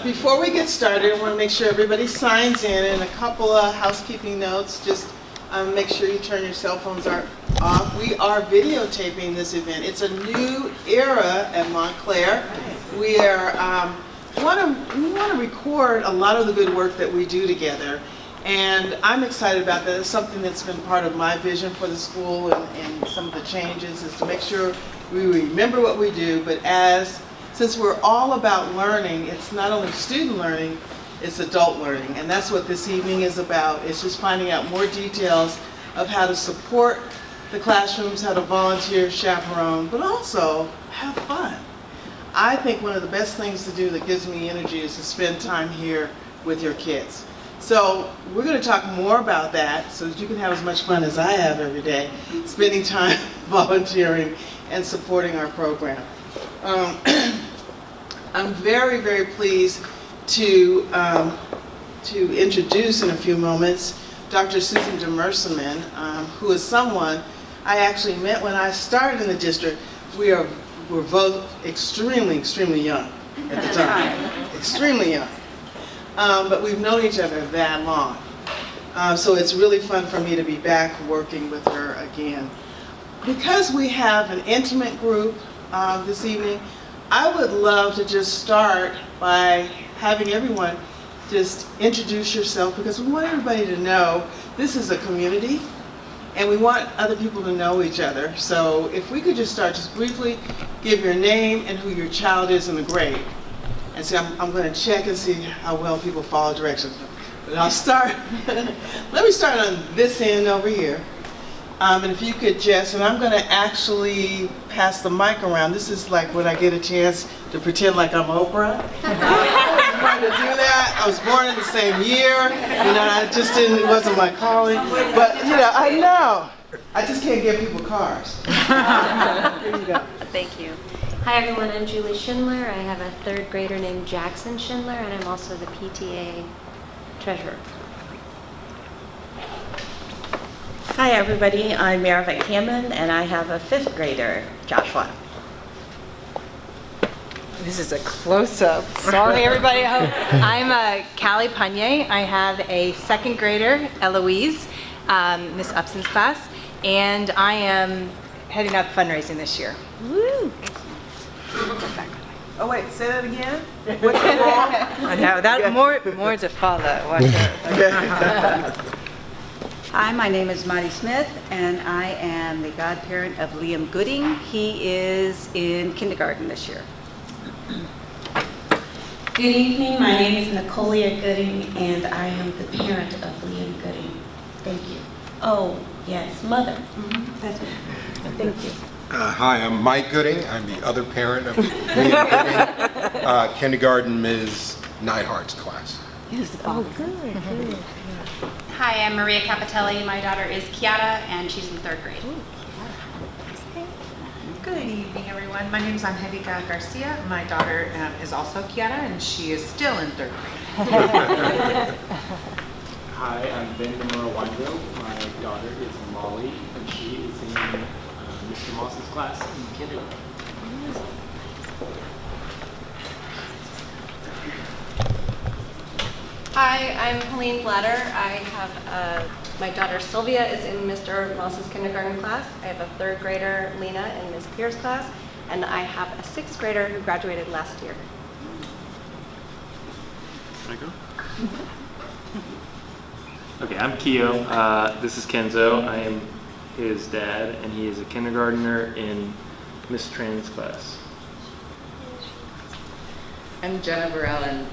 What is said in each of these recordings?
Before we get started, I want to make sure everybody signs in, and a couple of housekeeping notes. Just make sure you turn your cell phones off. We are videotaping this event. It's a new era at Montclair. We want to record a lot of the good work that we do together, and I'm excited about that. It's something that's been part of my vision for the school and some of the changes is to make sure we remember what we do, but since we're all about learning, it's not only student learning, it's adult learning. And that's what this evening is about. It's just finding out more details of how to support the classrooms, how to volunteer, chaperone, but also have fun. I think one of the best things to do that gives me energy is to spend time here with your kids. So we're going to talk more about that so that you can have as much fun as I have every day, spending time volunteering and supporting our program. I'm very, very pleased to introduce in a few moments Dr. Susan DeMerseman, who is someone I actually met when I started in the district. We were both extremely, extremely young at the time, extremely young. But we've known each other that long. So it's really fun for me to be back working with her again. Because we have an intimate group this evening, I would love to just start by having everyone just introduce yourself, because we want everybody to know this is a community and we want other people to know each other. So if we could just start, just briefly give your name and who your child is in the grade. And so I'm going to check and see how well people follow directions. But I'll start, let me start on this end over here. And if you could just, and I'm going to actually pass the mic around. This is like when I get a chance to pretend like I'm Oprah. I was trying to do that. I was born in the same year. I just didn't, it wasn't my calling. But, I know. I just can't give people cars. Here you go. Thank you. Hi everyone, I'm Julie Schindler. I have a third grader named Jackson Schindler, and I'm also the PTA treasurer. Hi everybody, I'm Maravik Hammond and I have a fifth grader, Joshua. This is a close-up. Sorry everybody. I'm Callie Panier. I have a second grader, Eloise, Miss Upson's class, and I am heading up fundraising this year. Woo! Oh wait, say that again? What's your role? I know, that more to follow. Watch out. Hi, my name is Marty Smith, and I am the godparent of Liam Gooding. He is in kindergarten this year. Good evening, my name is Nicolia Gooding, and I am the parent of Liam Gooding. Thank you. Oh, yes, mother. That's me. Thank you. Hi, I'm Mike Gooding. I'm the other parent of Liam Gooding, kindergarten Ms. Neidhart's class. Oh, good. Hi, I'm Maria Capitelli. My daughter is Kiara, and she's in third grade. Good evening, everyone. My name is Angelica Garcia. My daughter is also Kiara, and she is still in third grade. Hi, I'm Ben Demora Weingrove. My daughter is Molly, and she is in Mr. Moss's class in kindergarten. Hi, I'm Helene Blatter. I have my daughter Sylvia is in Mr. Moss's kindergarten class. I have a third grader, Lena, in Ms. Pierce's class, and I have a sixth grader who graduated last year. Can I go? Okay, I'm Keo. This is Kenzo. I am his dad, and he is a kindergartner in Miss Tran's class. I'm Jenna Burrell, and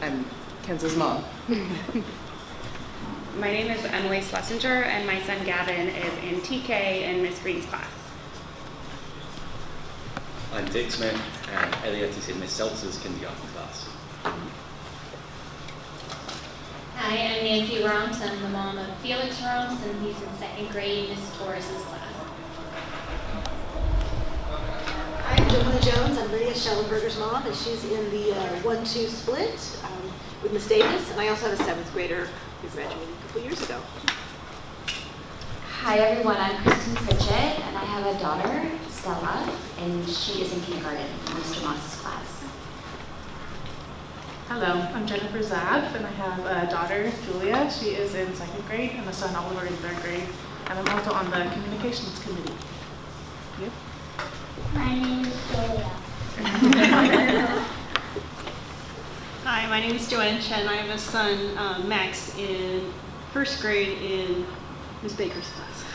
I'm Kenzo's mom. My name is Emily Schlesinger, and my son Gavin is in TK in Miss Green's class. I'm Dick Smith, and Elliot is in Miss Seltzer's kindergarten class. Hi, I'm Nancy Romps. I'm the mom of Felix Romps, and he's in second grade, Miss Torres's class. Hi, I'm Joanna Jones. I'm Lydia Schellenberger's mom, and she's in the 1-2 split with Miss Davis. And I also have a seventh grader who graduated a couple years ago. Hi everyone, I'm Kristen Pritchett, and I have a daughter, Stella, and she is in kindergarten in Mr. Moss's class. Hello, I'm Jennifer Zab, and I have a daughter, Julia. She is in 2nd grade, and a son, Oliver, in 3rd grade. And I'm also on the communications committee. You? My name is Julia. Hi, my name is Joanne Chen. I have a son, Max, in 1st grade in Ms. Baker's class.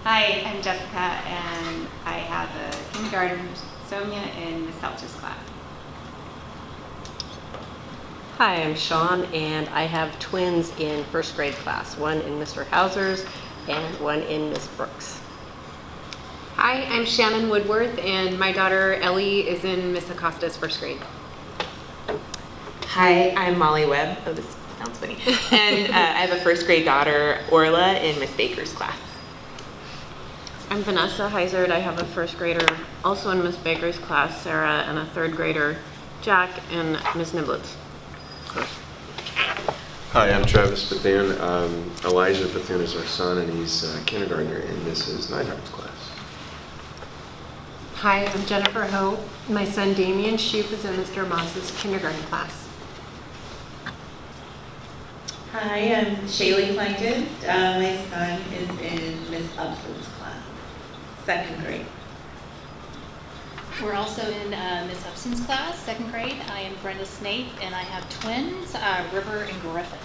Hi, I'm Jessica, and I have a kindergarten, Sonia, in Ms. Seltzer's class. Hi, I'm Sean, and I have twins in 1st grade class, one in Mr. Hauser's and one in Miss Brooks. Hi, I'm Shannon Woodworth, and my daughter Ellie is in Miss Acosta's 1st grade. Hi, I'm Molly Webb. Oh, this sounds funny. And I have a 1st grade daughter, Orla, in Miss Baker's class. I'm Vanessa Heisert. I have a 1st grader also in Miss Baker's class, Sarah, and a 3rd grader, Jack, in Miss Niblets. Hi, I'm Travis Bethune. Elijah Bethune is our son, and he's a kindergartner in Mrs. Neidhart's class. Hi, I'm Jennifer Ho. My son Damian Shoup is in Mr. Moss's kindergarten class. Hi, I'm Shaylee Plankton. My son is in Miss Upson's class, 2nd grade. We're also in Ms. Upson's class, 2nd grade. I am Brenda Snape, and I have twins, River and Griffin.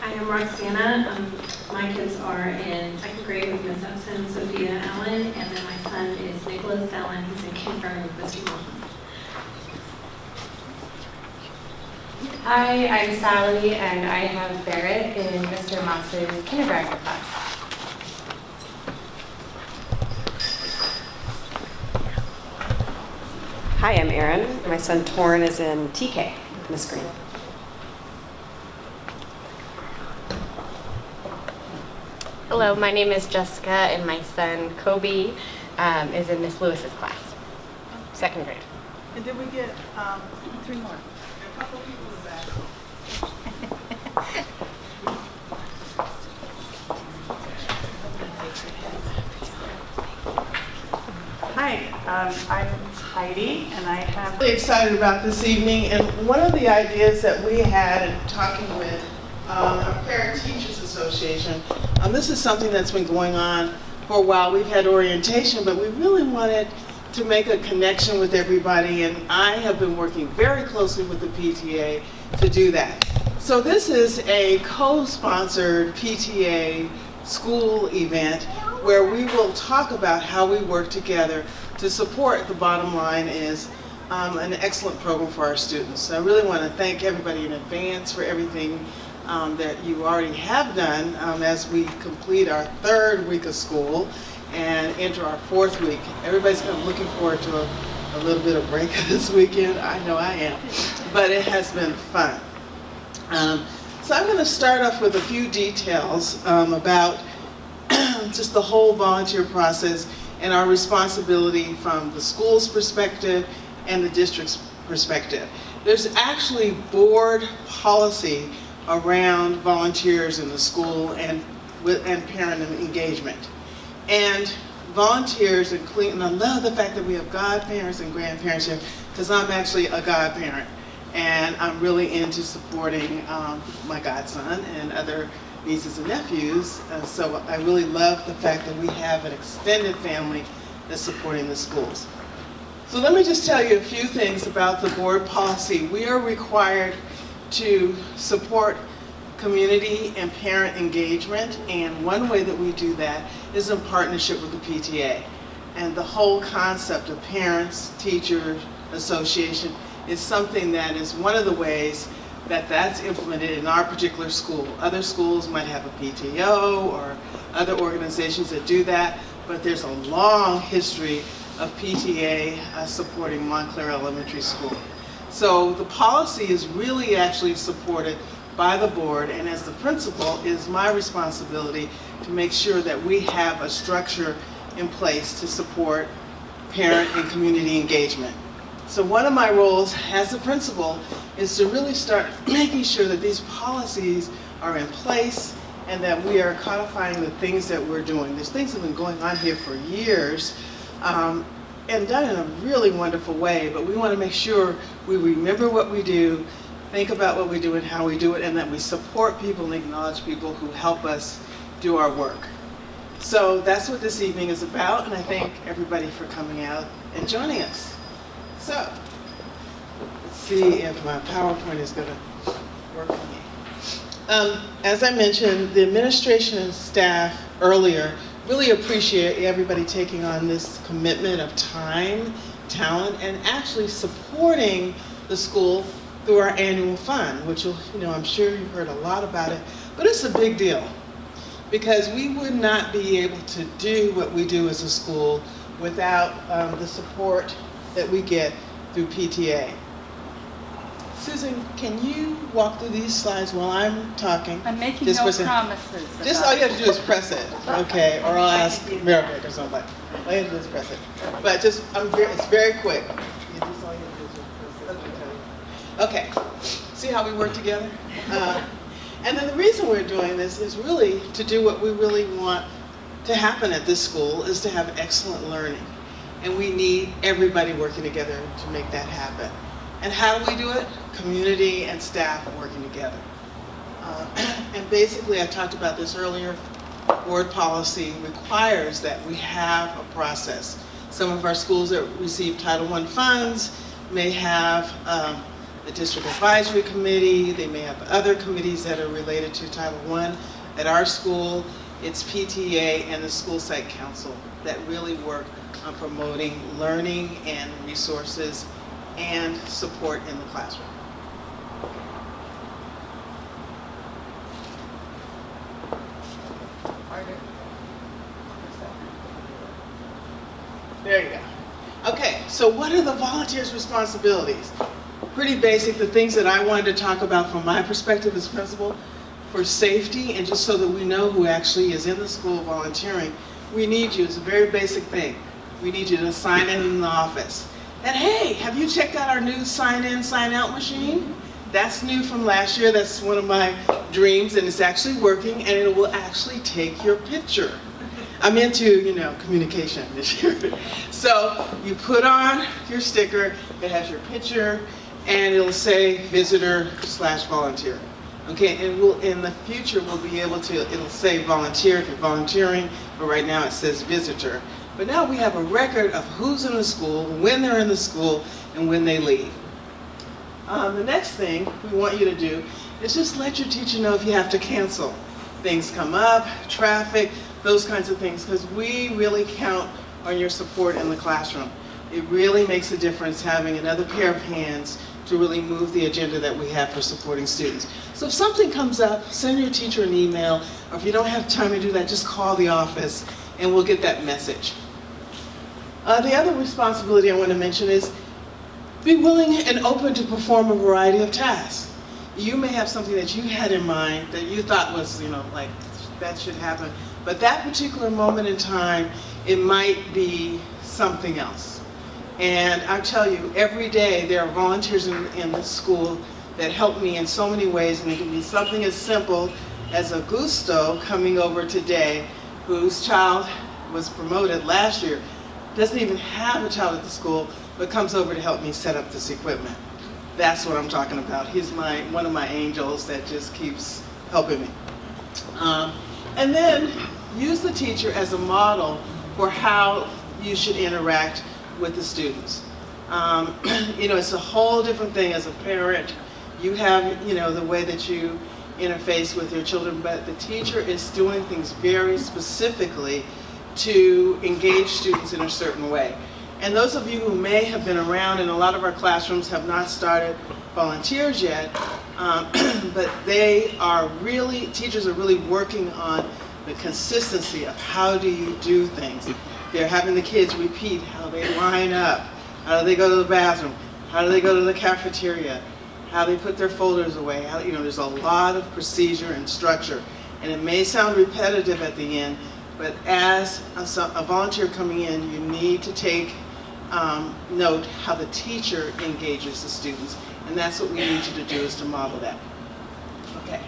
Hi, I'm Roxana. My kids are in 2nd grade with Ms. Upson, Sophia Allen, and then my son is Nicholas Allen. He's in kindergarten with Mr. Moss. Hi, I'm Sally, and I have Barrett in Mr. Moss's kindergarten class. Hi, I'm Erin. My son Torrin is in TK, Miss Green. Hello, my name is Jessica, and my son Kobe is in Miss Lewis's class, 2nd grade. And did we get 3 more? A couple people in the back. Hi, I'm Heidi, and I have... Really excited about this evening, and one of the ideas that we had in talking with our Parent Teachers Association, this is something that's been going on for a while. We've had orientation, but we really wanted to make a connection with everybody, and I have been working very closely with the PTA to do that. So this is a co-sponsored PTA school event where we will talk about how we work together to support. The bottom line is an excellent program for our students. So I really want to thank everybody in advance for everything that you already have done as we complete our 3rd week of school and enter our 4th week. Everybody's kind of looking forward to a little bit of break this weekend. I know I am, but it has been fun. So I'm going to start off with a few details about just the whole volunteer process and our responsibility from the school's perspective and the district's perspective. There's actually board policy around volunteers in the school and parent engagement. And volunteers, and I love the fact that we have godparents and grandparents here, because I'm actually a godparent, and I'm really into supporting my godson and other nieces and nephews. So I really love the fact that we have an extended family that's supporting the schools. So let me just tell you a few things about the board policy. We are required to support community and parent engagement, and one way that we do that is in partnership with the PTA. And the whole concept of parents, teachers, association is something that is one of the ways that that's implemented in our particular school. Other schools might have a PTO or other organizations that do that, but there's a long history of PTA supporting Montclair Elementary School. So the policy is really actually supported by the board, and as the principal, it is my responsibility to make sure that we have a structure in place to support parent and community engagement. So one of my roles as a principal is to really start making sure that these policies are in place and that we are codifying the things that we're doing. There's things that have been going on here for years, and done in a really wonderful way, but we want to make sure we remember what we do, think about what we do and how we do it, and that we support people and acknowledge people who help us do our work. So that's what this evening is about, and I thank everybody for coming out and joining us. So, let's see if my PowerPoint is going to work for me. As I mentioned, the administration and staff earlier really appreciate everybody taking on this commitment of time, talent, and actually supporting the school through our annual fund, which I'm sure you've heard a lot about it, but it's a big deal because we would not be able to do what we do as a school without the support that we get through PTA. Susan, can you walk through these slides while I'm talking? I'm making no promises. Just all you have to do is press it, okay? Or I'll ask Mirabeck or somebody. All you have to do is press it. But it's very quick. Okay, see how we work together? And then the reason we're doing this is really to do what we really want to happen at this school, is to have excellent learning. And we need everybody working together to make that happen. And how do we do it? Community and staff working together. And basically, I talked about this earlier, board policy requires that we have a process. Some of our schools that receive Title I funds may have the district advisory committee, they may have other committees that are related to Title I. At our school, it's PTA and the school site council that really work on promoting learning and resources and support in the classroom. There you go. Okay, so what are the volunteers' responsibilities? Pretty basic, the things that I wanted to talk about from my perspective as principal. For safety and just so that we know who actually is in the school volunteering, we need you, it's a very basic thing. We need you to sign in the office. And hey, have you checked out our new sign-in, sign-out machine? That's new from last year. That's one of my dreams, and it's actually working, and it will actually take your picture. I'm into, communication this year. So you put on your sticker, it has your picture, and it'll say visitor/volunteer. Okay, and in the future, we'll be able to, it'll say volunteer if you're volunteering, but right now it says visitor. But now we have a record of who's in the school, when they're in the school, and when they leave. The next thing we want you to do is just let your teacher know if you have to cancel. Things come up, traffic, those kinds of things, because we really count on your support in the classroom. It really makes a difference having another pair of hands to really move the agenda that we have for supporting students. So if something comes up, send your teacher an email, or if you don't have time to do that, just call the office and we'll get that message. The other responsibility I want to mention is be willing and open to perform a variety of tasks. You may have something that you had in mind that you thought was, like that should happen, but that particular moment in time, it might be something else. And I tell you, every day there are volunteers in this school that help me in so many ways, and it can be something as simple as Augusto coming over today, whose child was promoted last year, doesn't even have a child at the school, but comes over to help me set up this equipment. That's what I'm talking about. He's one of my angels that just keeps helping me. And then use the teacher as a model for how you should interact with the students. It's a whole different thing as a parent. You have, the way that you interface with your children, but the teacher is doing things very specifically to engage students in a certain way. And those of you who may have been around, in a lot of our classrooms have not started volunteers yet, but teachers are really working on the consistency of how do you do things. They're having the kids repeat how they line up, how do they go to the bathroom, how do they go to the cafeteria, how they put their folders away. There's a lot of procedure and structure. And it may sound repetitive at the end, but as a volunteer coming in, you need to take note how the teacher engages the students. And that's what we need you to do, is to model that. Okay,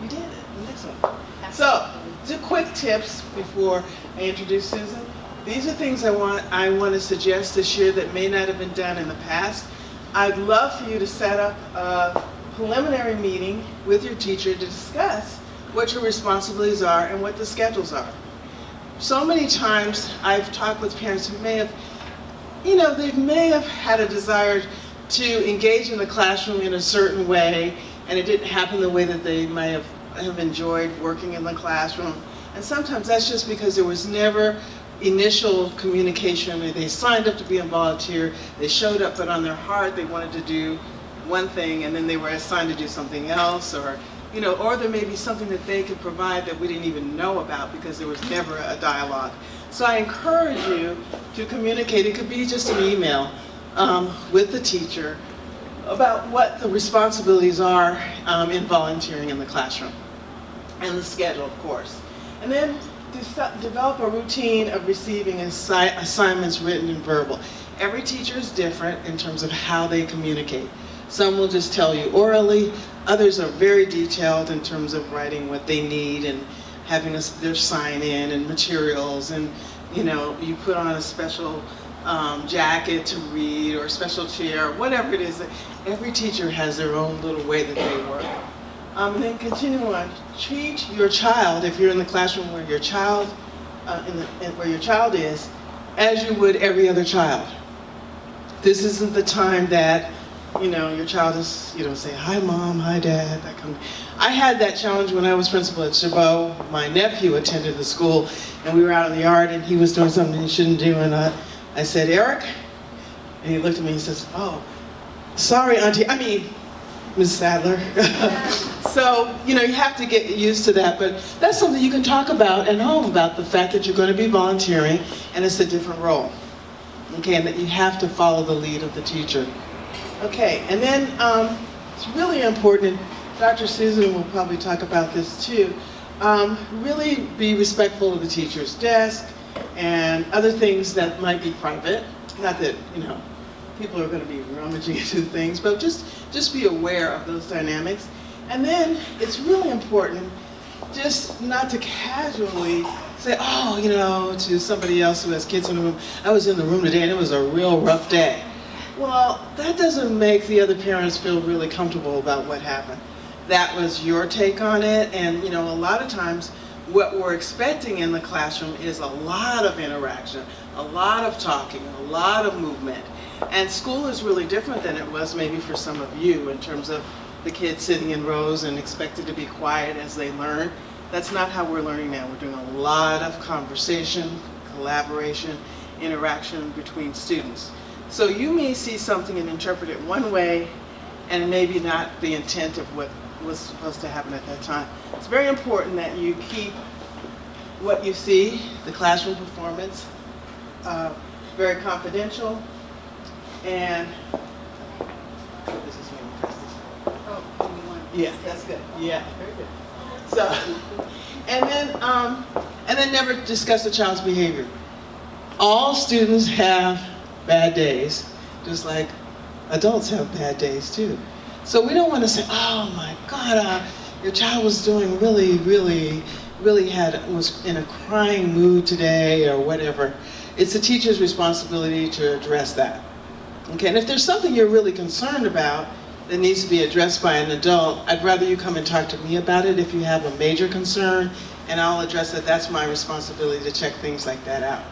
you did it. The next one. So, 2 quick tips before I introduce Susan. These are things I want to suggest this year that may not have been done in the past. I'd love for you to set up a preliminary meeting with your teacher to discuss what your responsibilities are and what the schedules are. So many times I've talked with parents who may have, they may have had a desire to engage in the classroom in a certain way, and it didn't happen the way that they might have enjoyed working in the classroom. And sometimes that's just because there was never initial communication. They signed up to be a volunteer, they showed up, but on their heart they wanted to do one thing, and then they were assigned to do something else, or there may be something that they could provide that we didn't even know about because there was never a dialogue. So I encourage you to communicate. It could be just an email with the teacher about what the responsibilities are in volunteering in the classroom, and the schedule, of course. And then develop a routine of receiving assignments, written and verbal. Every teacher is different in terms of how they communicate. Some will just tell you orally, others are very detailed in terms of writing what they need and having their sign in and materials, and you put on a special jacket to read, or a special chair, whatever it is. Every teacher has their own little way that they work. And then continue on. Treat your child, if you're in the classroom where your child, is, as you would every other child. This isn't the time that, your child is, say, hi mom, hi dad, that kind of. I had that challenge when I was principal at Chabot. My nephew attended the school, and we were out in the yard, and he was doing something he shouldn't do, and I said, Eric? And he looked at me and says, oh, sorry, Auntie, Ms. Sadler. So, you have to get used to that, but that's something you can talk about at home, about the fact that you're going to be volunteering, and it's a different role. Okay, and that you have to follow the lead of the teacher. Okay, and then it's really important, Dr. Susan will probably talk about this too, really be respectful of the teacher's desk and other things that might be private. Not that, people are going to be rummaging into things, but just be aware of those dynamics. And then it's really important just not to casually say, oh, to somebody else who has kids in the room, I was in the room today and it was a real rough day. Well, that doesn't make the other parents feel really comfortable about what happened. That was your take on it, and a lot of times what we're expecting in the classroom is a lot of interaction, a lot of talking, a lot of movement. And school is really different than it was maybe for some of you in terms of the kids sitting in rows and expected to be quiet as they learn. That's not how we're learning now. We're doing a lot of conversation, collaboration, interaction between students. So you may see something and interpret it one way, and maybe not the intent of what was supposed to happen at that time. It's very important that you keep what you see, the classroom performance, very confidential, and this is when you press this. Yeah, that's good. Yeah, very good. So, and then never discuss the child's behavior. All students have bad days, just like adults have bad days too. So we don't want to say, oh my God, your child was doing really was in a crying mood today or whatever. It's the teacher's responsibility to address that. Okay, and if there's something you're really concerned about that needs to be addressed by an adult, I'd rather you come and talk to me about it if you have a major concern, and I'll address it. That's my responsibility to check things like that out.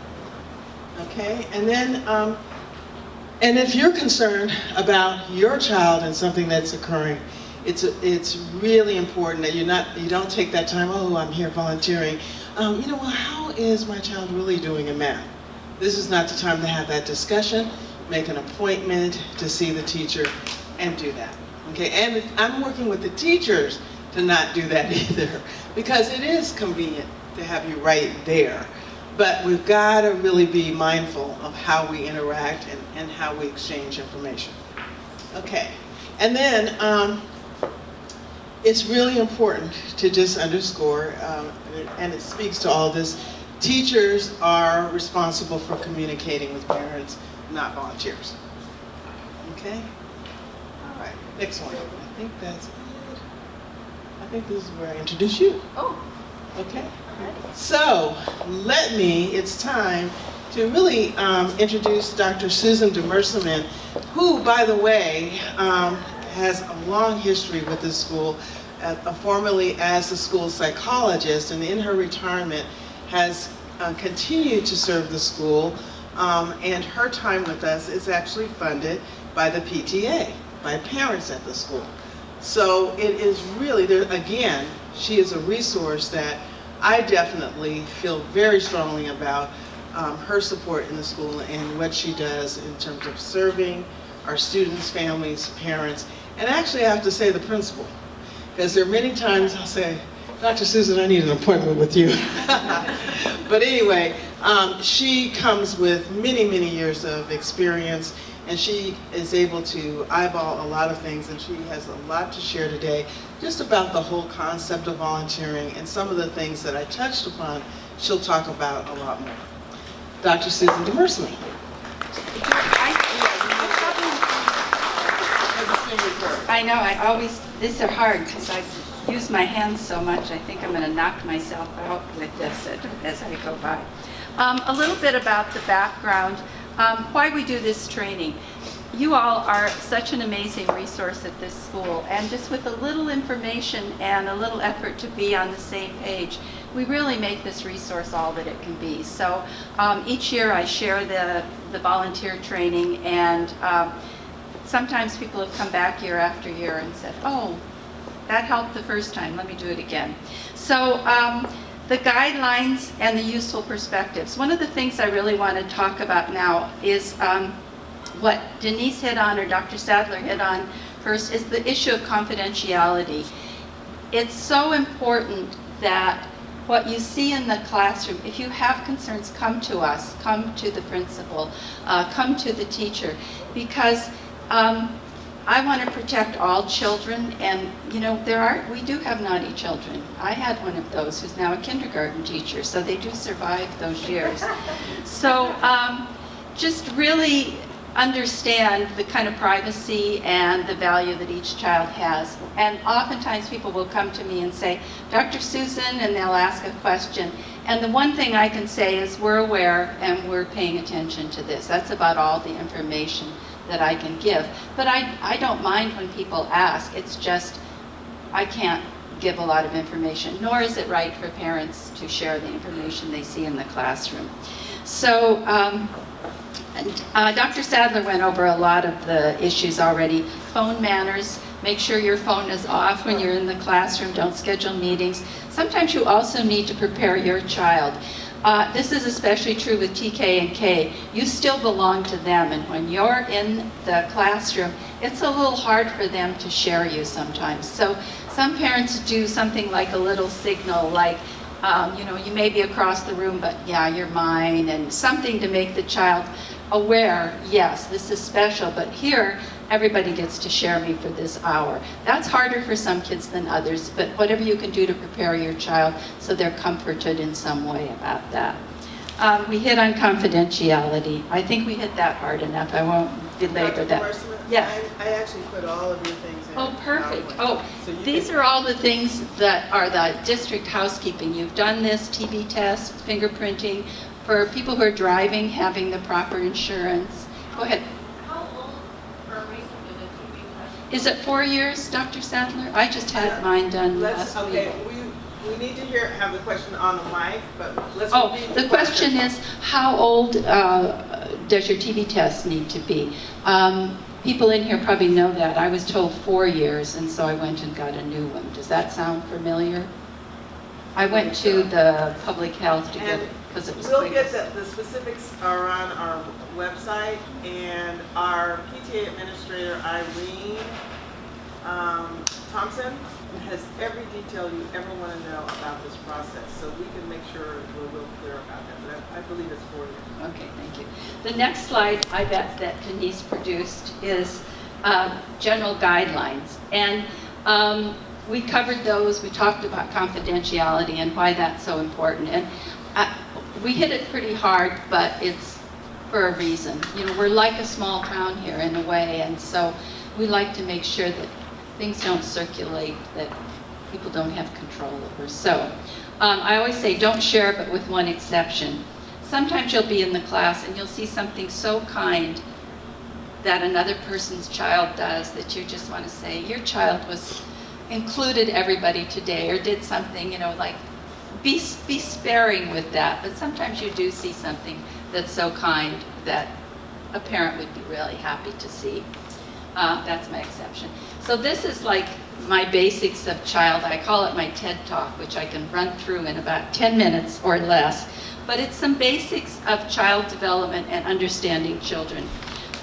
Okay, and then, and if you're concerned about your child and something that's occurring, it's really important that you don't take that time, oh, I'm here volunteering. Well, how is my child really doing in math? This is not the time to have that discussion. Make an appointment to see the teacher and do that. Okay, and I'm working with the teachers to not do that either, because it is convenient to have you right there. But we've got to really be mindful of how we interact and how we exchange information. Okay, and then it's really important to just underscore, and it speaks to all this, teachers are responsible for communicating with parents, not volunteers. Okay? All right, next one. I think that's it. I think this is where I introduce you. Oh. Okay. So it's time to really introduce Dr. Susan DeMerseman, who, by the way, has a long history with this school, formerly as the school psychologist, and in her retirement has continued to serve the school, and her time with us is actually funded by the PTA, by parents at the school. So it is really, again, she is a resource that I definitely feel very strongly about, her support in the school and what she does in terms of serving our students, families, parents, and actually I have to say the principal, because there are many times I'll say, Dr. Susan, I need an appointment with you. But anyway, she comes with many, many years of experience, and she is able to eyeball a lot of things, and she has a lot to share today just about the whole concept of volunteering, and some of the things that I touched upon, she'll talk about a lot more. Dr. Susan DeMerseman. I know, these are hard because I use my hands so much, I think I'm going to knock myself out with this as I go by. A little bit about the background, why we do this training. You all are such an amazing resource at this school, and just with a little information and a little effort to be on the same page, we really make this resource all that it can be. So each year I share the volunteer training, and sometimes people have come back year after year and said, oh, that helped the first time, let me do it again. So the guidelines and the useful perspectives. One of the things I really want to talk about now is what Denise hit on, or Dr. Sadler hit on first, is the issue of confidentiality. It's so important that what you see in the classroom, if you have concerns, come to us, come to the principal, come to the teacher, because I want to protect all children, and you know, we do have naughty children. I had one of those who's now a kindergarten teacher, so they do survive those years. So just really understand the kind of privacy and the value that each child has. And oftentimes people will come to me and say, Dr. Susan, and they'll ask a question. And the one thing I can say is we're aware and we're paying attention to this. That's about all the information that I can give. But I don't mind when people ask. It's just I can't give a lot of information, nor is it right for parents to share the information they see in the classroom. So Dr. Sadler went over a lot of the issues already. Phone manners, make sure your phone is off when you're in the classroom, don't schedule meetings. Sometimes you also need to prepare your child. This is especially true with TK and K. You still belong to them, and when you're in the classroom, it's a little hard for them to share you sometimes. So some parents do something like a little signal, like, you know, you may be across the room, but yeah, you're mine, and something to make the child aware, yes, this is special, but here, everybody gets to share me for this hour. That's harder for some kids than others, but whatever you can do to prepare your child so they're comforted in some way about that. We hit on confidentiality. I think we hit that hard enough. I won't belabor that. Yes. I actually put all of your things in. Oh, perfect. Oh, so these are all the things that are the district housekeeping. You've done this, TB test, fingerprinting, for people who are driving, having the proper insurance. Go ahead. How old or recently the TB test? Is it 4 years, Dr. Sadler? I just had mine done last week. Okay, we need to have the question on the mic, but let's repeat the question is, how old does your TB test need to be? People in here probably know that. I was told 4 years, and so I went and got a new one. Does that sound familiar? I went to the public health to get it because it was We'll get the specifics are on our website, and our PTA administrator, Irene Thompson, has every detail you ever want to know about this process, so we can make sure we're real clear about that. But I believe it's 4 years. Okay, thank you. The next slide I bet that Denise produced is general guidelines. And we covered those. We talked about confidentiality and why that's so important. And we hit it pretty hard, but it's for a reason. You know, we're like a small town here in a way, and so we like to make sure that things don't circulate that people don't have control over. So I always say don't share, but with one exception. Sometimes you'll be in the class and you'll see something so kind that another person's child does that you just want to say, your child was included everybody today or did something, you know, like be sparing with that. But sometimes you do see something that's so kind that a parent would be really happy to see. That's my exception. So this is like my basics of child. I call it my TED Talk, which I can run through in about 10 minutes or less. But it's some basics of child development and understanding children.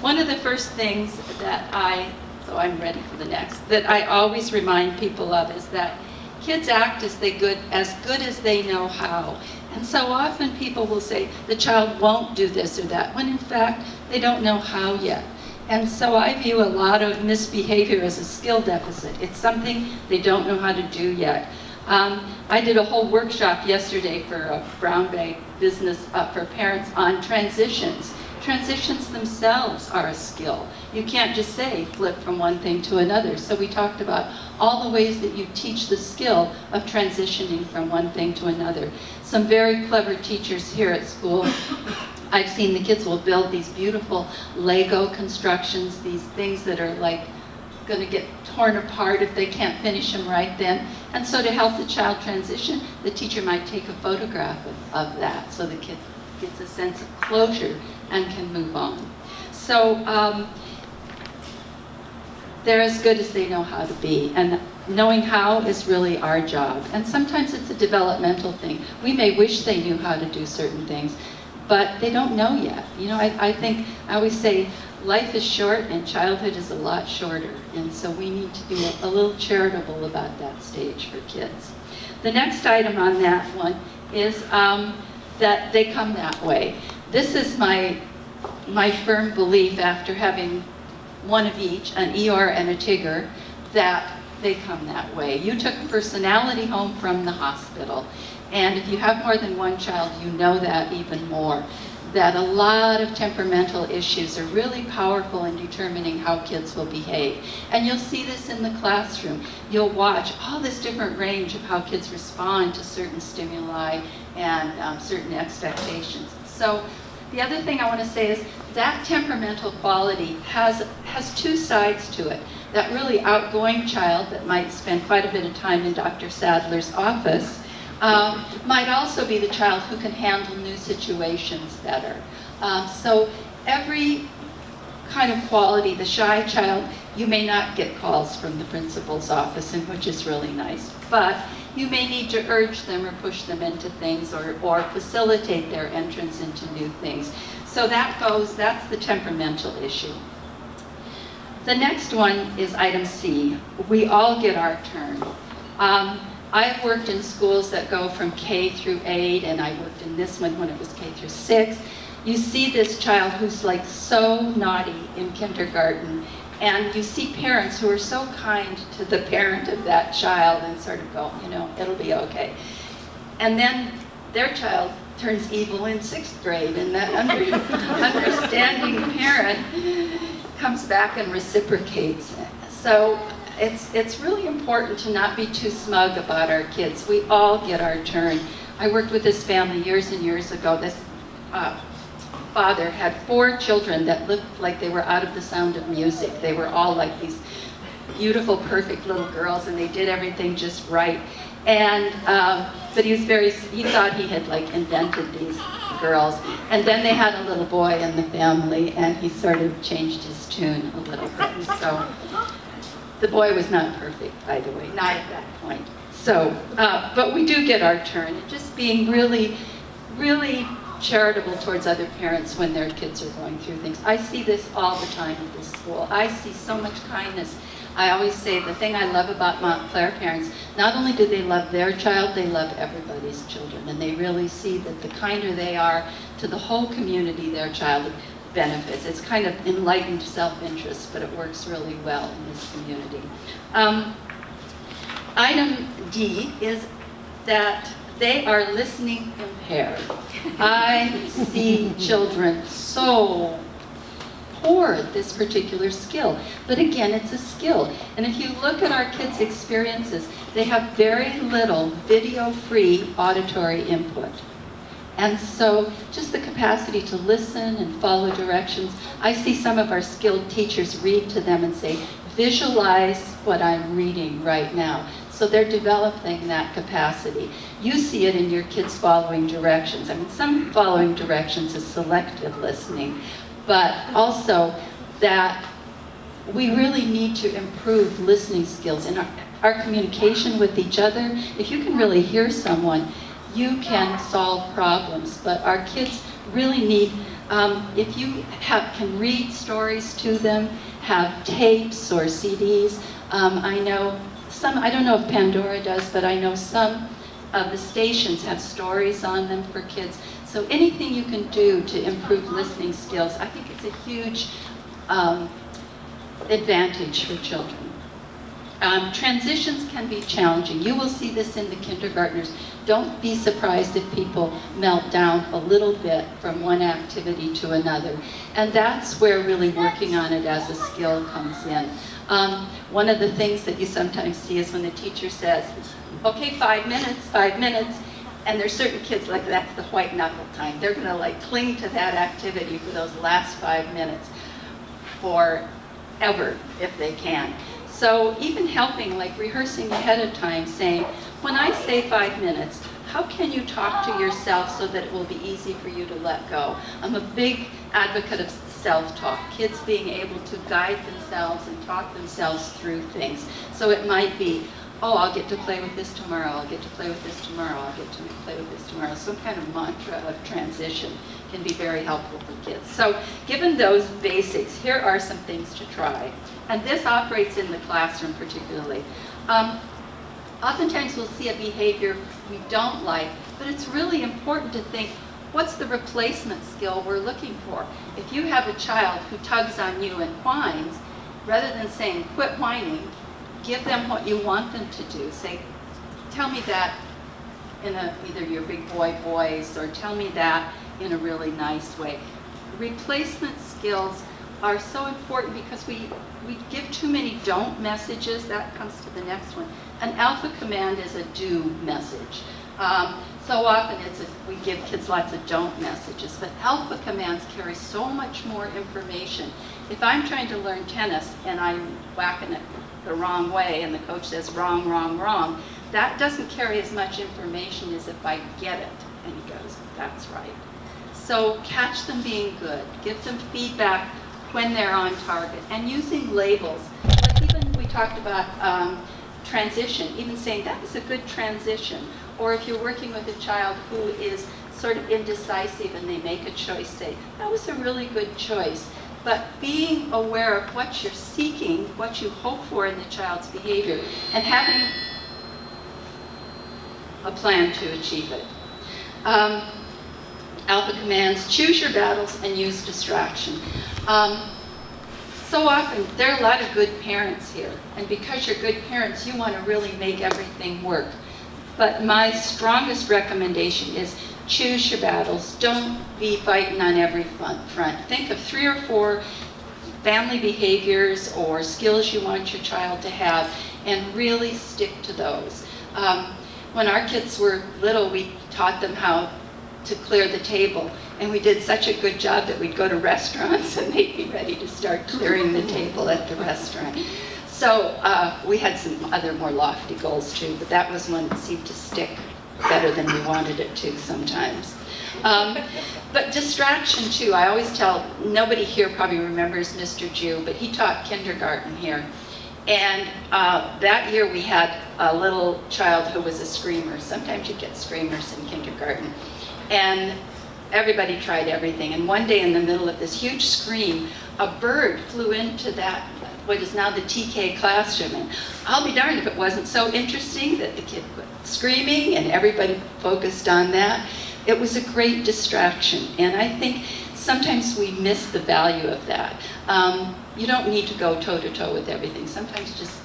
One of the first things that I'm ready for the next, that I always remind people of is that kids act as good as they know how. And so often people will say the child won't do this or that, when in fact they don't know how yet. And so I view a lot of misbehavior as a skill deficit. It's something they don't know how to do yet. I did a whole workshop yesterday for a brown bag business for parents on transitions. Transitions themselves are a skill. You can't just say flip from one thing to another. So we talked about all the ways that you teach the skill of transitioning from one thing to another. Some very clever teachers here at school. I've seen the kids will build these beautiful Lego constructions, these things that are like going to get torn apart if they can't finish them right then. And so to help the child transition, the teacher might take a photograph of that so the kid gets a sense of closure and can move on. So they're as good as they know how to be, and knowing how is really our job. And sometimes it's a developmental thing. We may wish they knew how to do certain things, but they don't know yet. You know, I always say life is short and childhood is a lot shorter, and so we need to be a little charitable about that stage for kids. The next item on that one is that they come that way. This is my firm belief, after having one of each, an Eeyore and a Tigger, that they come that way. You took a personality home from the hospital, and if you have more than one child, you know that even more. That a lot of temperamental issues are really powerful in determining how kids will behave. And you'll see this in the classroom. You'll watch all this different range of how kids respond to certain stimuli and certain expectations. So the other thing I want to say is that temperamental quality has two sides to it. That really outgoing child that might spend quite a bit of time in Dr. Sadler's office might also be the child who can handle new situations better. So every kind of quality, the shy child, you may not get calls from the principal's office, and which is really nice, but you may need to urge them or push them into things or facilitate their entrance into new things. So that's the temperamental issue. The next one is item C. We all get our turn. I've worked in schools that go from K through 8, and I worked in this one when it was K through 6. You see this child who's like so naughty in kindergarten, and you see parents who are so kind to the parent of that child and sort of go, you know, it'll be okay. And then their child turns evil in 6th grade, and that understanding parent comes back and reciprocates. So it's really important to not be too smug about our kids. We all get our turn. I worked with this family years and years ago. This father had 4 children that looked like they were out of The Sound of Music. They were all like these beautiful, perfect little girls, and they did everything just right. And but he thought he had like invented these girls. And then they had a little boy in the family, and he sort of changed his tune a little bit. And so the boy was not perfect, by the way, not at that point. So, but we do get our turn. And just being really, really charitable towards other parents when their kids are going through things. I see this all the time at this school. I see so much kindness. I always say the thing I love about Montclair parents, not only do they love their child, they love everybody's children. And they really see that the kinder they are to the whole community, their child benefits. It's kind of enlightened self-interest, but it works really well in this community. Item D is that they are listening impaired. I see children so toward this particular skill. But again, it's a skill. And if you look at our kids' experiences, they have very little video-free auditory input. And so just the capacity to listen and follow directions. I see some of our skilled teachers read to them and say, visualize what I'm reading right now. So they're developing that capacity. You see it in your kids following directions. I mean, some following directions is selective listening, but also that we really need to improve listening skills in our communication with each other. If you can really hear someone, you can solve problems. But our kids really need, if you can read stories to them, have tapes or CDs. I know some, I don't know if Pandora does, but I know some of the stations have stories on them for kids. So anything you can do to improve listening skills, I think it's a huge advantage for children. Transitions can be challenging. You will see this in the kindergartners. Don't be surprised if people melt down a little bit from one activity to another. And that's where really working on it as a skill comes in. One of the things that you sometimes see is when the teacher says, okay, 5 minutes, and there's certain kids like that's the white knuckle time. They're gonna like cling to that activity for those last 5 minutes forever if they can. So even helping, like rehearsing ahead of time, saying, when I say 5 minutes, how can you talk to yourself so that it will be easy for you to let go? I'm a big advocate of self-talk, kids being able to guide themselves and talk themselves through things. So it might be, oh, I'll get to play with this tomorrow, I'll get to play with this tomorrow, I'll get to play with this tomorrow. Some kind of mantra of transition can be very helpful for kids. So given those basics, here are some things to try. And this operates in the classroom particularly. Oftentimes we'll see a behavior we don't like, but it's really important to think, what's the replacement skill we're looking for? If you have a child who tugs on you and whines, rather than saying, quit whining, give them what you want them to do. Say, tell me that in either your big boy voice, or tell me that in a really nice way. Replacement skills are so important because we give too many don't messages. That comes to the next one. An alpha command is a do message. So often we give kids lots of don't messages, but alpha commands carry so much more information. If I'm trying to learn tennis and I'm whacking it the wrong way and the coach says wrong, wrong, wrong, that doesn't carry as much information as if I get it and he goes, that's right. So catch them being good, give them feedback when they're on target, and using labels. Like even we talked about transition, even saying that was a good transition. Or if you're working with a child who is sort of indecisive and they make a choice, say, that was a really good choice. But being aware of what you're seeking, what you hope for in the child's behavior, and having a plan to achieve it. Alpha commands, choose your battles and use distraction. So often, there are a lot of good parents here, and because you're good parents, you want to really make everything work. But my strongest recommendation is choose your battles. Don't be fighting on every front. Think of 3 or 4 family behaviors or skills you want your child to have, and really stick to those. When our kids were little, we taught them how to clear the table, and we did such a good job that we'd go to restaurants and they'd be ready to start clearing the table at the restaurant. So we had some other more lofty goals too, but that was one that seemed to stick better than we wanted it to sometimes. But distraction too, I always tell, nobody here probably remembers Mr. Jew, but he taught kindergarten here. And that year we had a little child who was a screamer. Sometimes you get screamers in kindergarten. And everybody tried everything. And one day in the middle of this huge scream, a bird flew into that, what is now the TK classroom. And I'll be darned if it wasn't so interesting that the kid quit screaming and everybody focused on that. It was a great distraction. And I think sometimes we miss the value of that. You don't need to go toe-to-toe with everything. Sometimes just,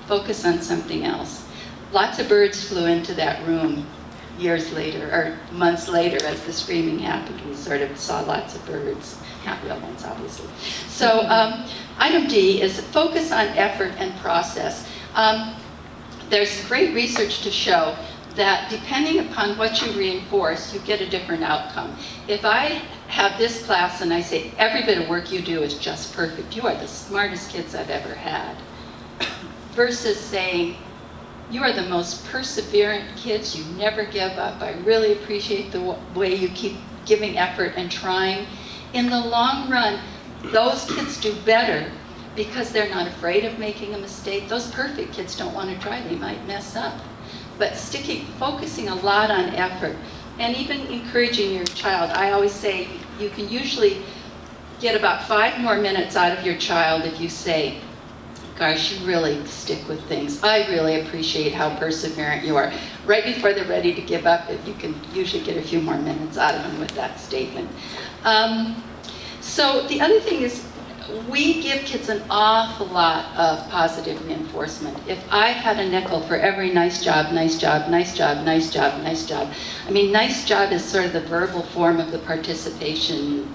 focus on something else. Lots of birds flew into that room years later, or months later, as the screaming happened, we sort of saw lots of birds, not real ones, obviously. So item D is focus on effort and process. There's great research to show that depending upon what you reinforce, you get a different outcome. If I have this class and I say, every bit of work you do is just perfect, you are the smartest kids I've ever had, versus saying, you are the most perseverant kids, you never give up, I really appreciate the way you keep giving effort and trying. In the long run, those kids do better because they're not afraid of making a mistake. Those perfect kids don't want to try, they might mess up. But focusing a lot on effort, and even encouraging your child. I always say you can usually get about 5 more minutes out of your child if you say, gosh, you really stick with things. I really appreciate how perseverant you are. Right before they're ready to give up, you can usually get a few more minutes out of them with that statement. So the other thing is, we give kids an awful lot of positive reinforcement. If I had a nickel for every nice job, nice job, nice job, nice job, nice job. I mean, nice job is sort of the verbal form of the participation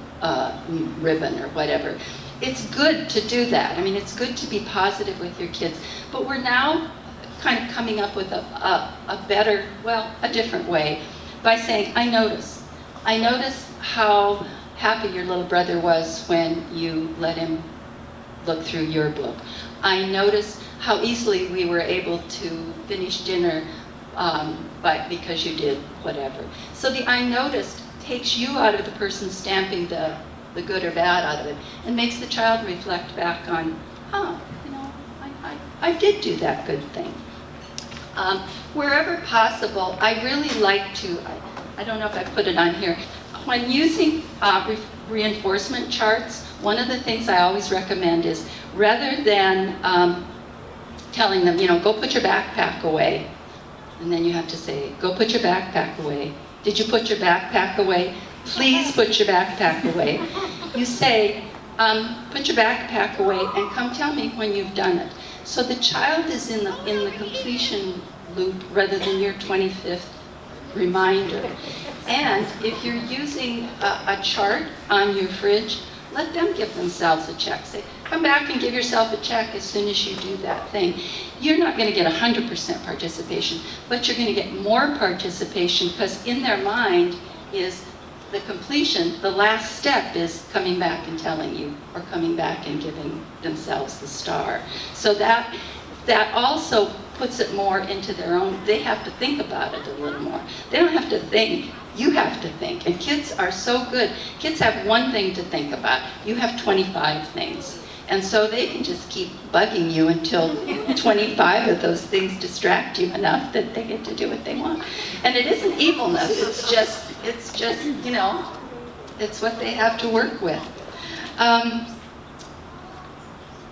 ribbon or whatever. It's good to do that. I mean, it's good to be positive with your kids. But we're now kind of coming up with a better, well, a different way by saying, I notice how happy your little brother was when you let him look through your book. I noticed how easily we were able to finish dinner because you did whatever. So the I noticed takes you out of the person stamping the good or bad out of it and makes the child reflect back on, I did do that good thing. Wherever possible, I really like to, I don't know if I put it on here, when using reinforcement charts, one of the things I always recommend is rather than telling them, go put your backpack away, and then you have to say, go put your backpack away. Did you put your backpack away? Please put your backpack away. You say, put your backpack away and come tell me when you've done it. So the child is in the completion loop rather than your 25th reminder. And if you're using a chart on your fridge, let them give themselves a check. Say, come back and give yourself a check as soon as you do that thing. You're not going to get 100% participation, but you're going to get more participation because in their mind is the completion, the last step is coming back and telling you, or coming back and giving themselves the star. So that also puts it more into their own, they have to think about it a little more. They don't have to think, you have to think. And kids are so good. Kids have one thing to think about. You have 25 things. And so they can just keep bugging you until 25 of those things distract you enough that they get to do what they want. And it isn't evilness, it's just it's what they have to work with.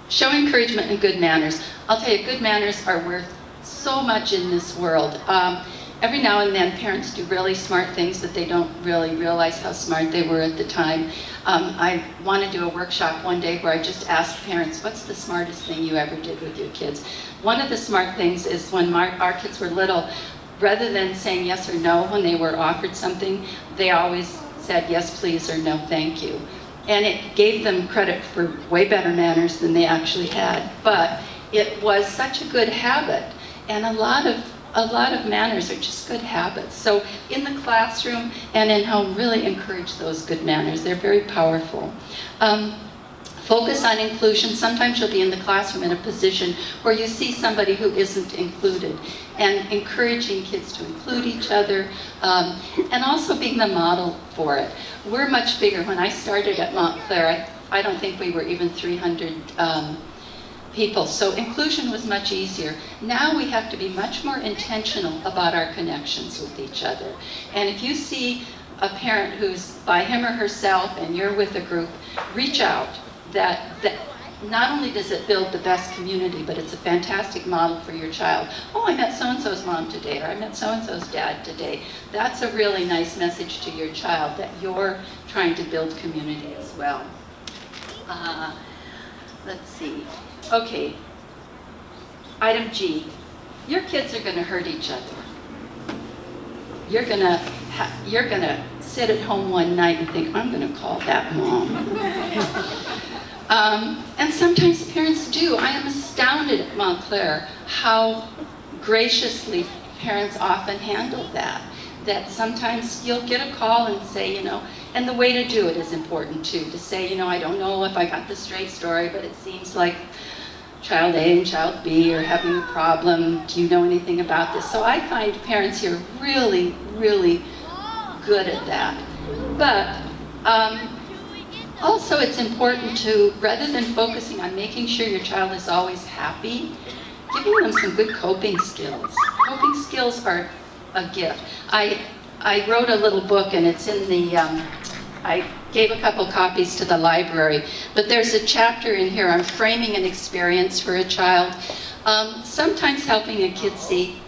Show encouragement and good manners. I'll tell you, good manners are worth so much in this world. Every now and then parents do really smart things that they don't really realize how smart they were at the time. I want to do a workshop one day where I just asked parents, what's the smartest thing you ever did with your kids? One of the smart things is when our kids were little, rather than saying yes or no when they were offered something, they always said yes please or no thank you. And it gave them credit for way better manners than they actually had. But it was such a good habit, and a lot of manners are just good habits. So in the classroom and in home, really encourage those good manners. They're very powerful. Focus on inclusion. Sometimes you'll be in the classroom in a position where you see somebody who isn't included, and encouraging kids to include each other, and also being the model for it. We're much bigger. When I started at Montclair, I don't think we were even 300 people, so inclusion was much easier. Now we have to be much more intentional about our connections with each other. And if you see a parent who's by him or herself and you're with a group, reach out. That not only does it build the best community, but it's a fantastic model for your child. Oh, I met so-and-so's mom today, or I met so-and-so's dad today. That's a really nice message to your child that you're trying to build community as well. Let's see. Okay, item G. Your kids are going to hurt each other. you're gonna sit at home one night and think, I'm gonna call that mom. And sometimes parents do. I am astounded at Montclair how graciously parents often handle that. That sometimes you'll get a call and say, and the way to do it is important too, to say, I don't know if I got the straight story, but it seems like child A and child B are having a problem. Do you know anything about this? So I find parents here really, really good at that. But also it's important to, rather than focusing on making sure your child is always happy, giving them some good coping skills. Coping skills are a gift. I wrote a little book, and it's in the, I gave a couple copies to the library, but there's a chapter in here on framing an experience for a child. Sometimes helping a kid see,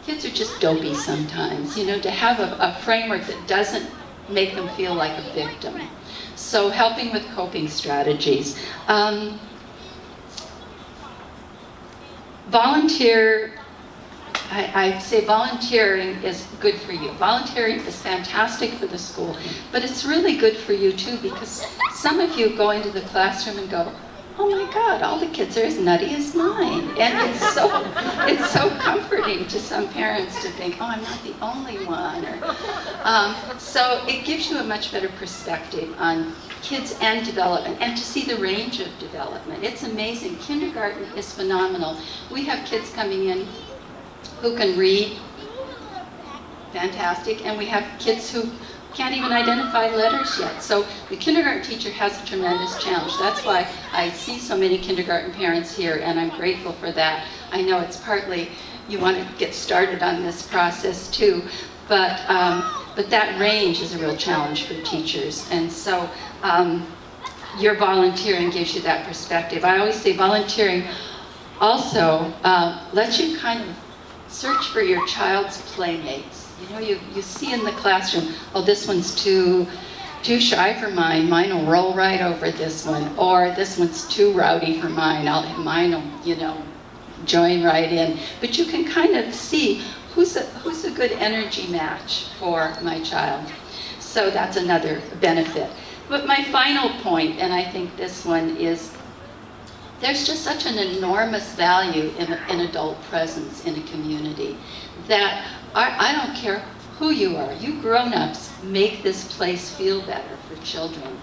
kids are just dopey sometimes, to have a framework that doesn't make them feel like a victim. So helping with coping strategies. Volunteer, I say volunteering is good for you. Volunteering is fantastic for the school, but it's really good for you too, because some of you go into the classroom and go, oh my God, all the kids are as nutty as mine. And it's so comforting to some parents to think, oh, I'm not the only one. So it gives you a much better perspective on kids and development, and to see the range of development. It's amazing. Kindergarten is phenomenal. We have kids coming in who can read, fantastic, and we have kids who can't even identify letters yet. So the kindergarten teacher has a tremendous challenge. That's why I see so many kindergarten parents here, and I'm grateful for that. I know it's partly you want to get started on this process too, but that range is a real challenge for teachers. And so your volunteering gives you that perspective. I always say volunteering also lets you kind of search for your child's playmates. You see in the classroom, oh, this one's too shy for mine. Mine will roll right over this one. Or this one's too rowdy for mine. Mine will, join right in. But you can kind of see who's a good energy match for my child. So that's another benefit. But my final point, and I think this one is, there's just such an enormous value in adult presence in a community that I don't care who you are. You grown-ups make this place feel better for children.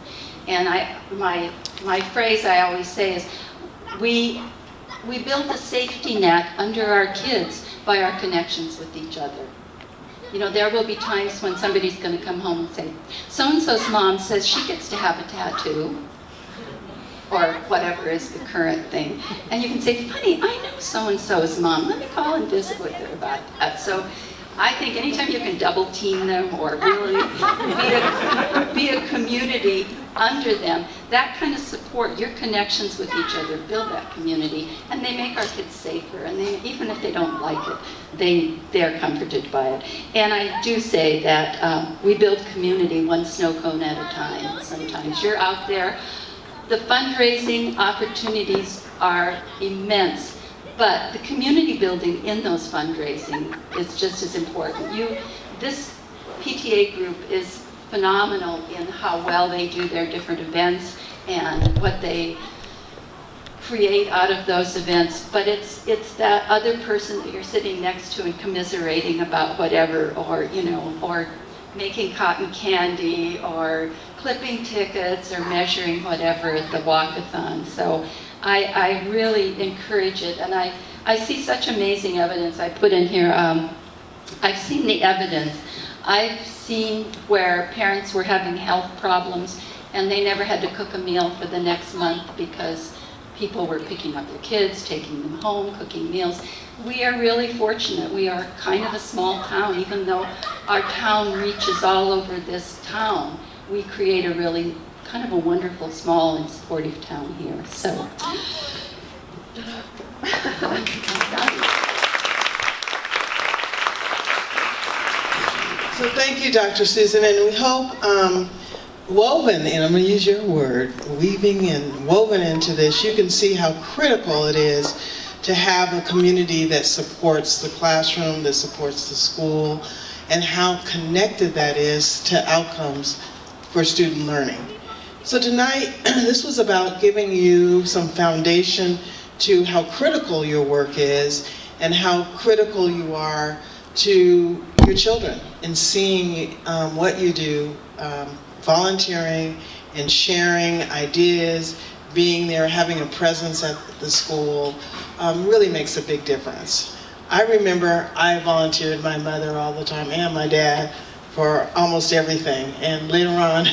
And my phrase I always say is, we build a safety net under our kids by our connections with each other. There will be times when somebody's going to come home and say, so-and-so's mom says she gets to have a tattoo, or whatever is the current thing. And you can say, funny, I know so-and-so's mom. Let me call and visit with her about that. So I think anytime you can double team them or really be a community under them, that kind of support, your connections with each other build that community, and they make our kids safer. And even if they don't like it, they're comforted by it. And I do say that we build community one snow cone at a time. Sometimes you're out there. The fundraising opportunities are immense, but the community building in those fundraising is just as important. This PTA group is phenomenal in how well they do their different events and what they create out of those events, but it's that other person that you're sitting next to and commiserating about whatever, or making cotton candy, or clipping tickets, or measuring whatever at the walkathon. So I really encourage it, and I see such amazing evidence. I put in here, I've seen the evidence. I've seen where parents were having health problems and they never had to cook a meal for the next month because people were picking up their kids, taking them home, cooking meals. We are really fortunate. We are kind of a small town. Even though our town reaches all over this town, we create a really kind of a wonderful, small, and supportive town here. So. So thank you, Dr. Susan, and we hope woven, and I'm going to use your word, weaving and woven into this, you can see how critical it is to have a community that supports the classroom, that supports the school, and how connected that is to outcomes for student learning. So tonight, this was about giving you some foundation to how critical your work is and how critical you are to your children and seeing what you do, volunteering and sharing ideas, being there, having a presence at the school, really makes a big difference. I remember I volunteered my mother all the time and my dad for almost everything, and later on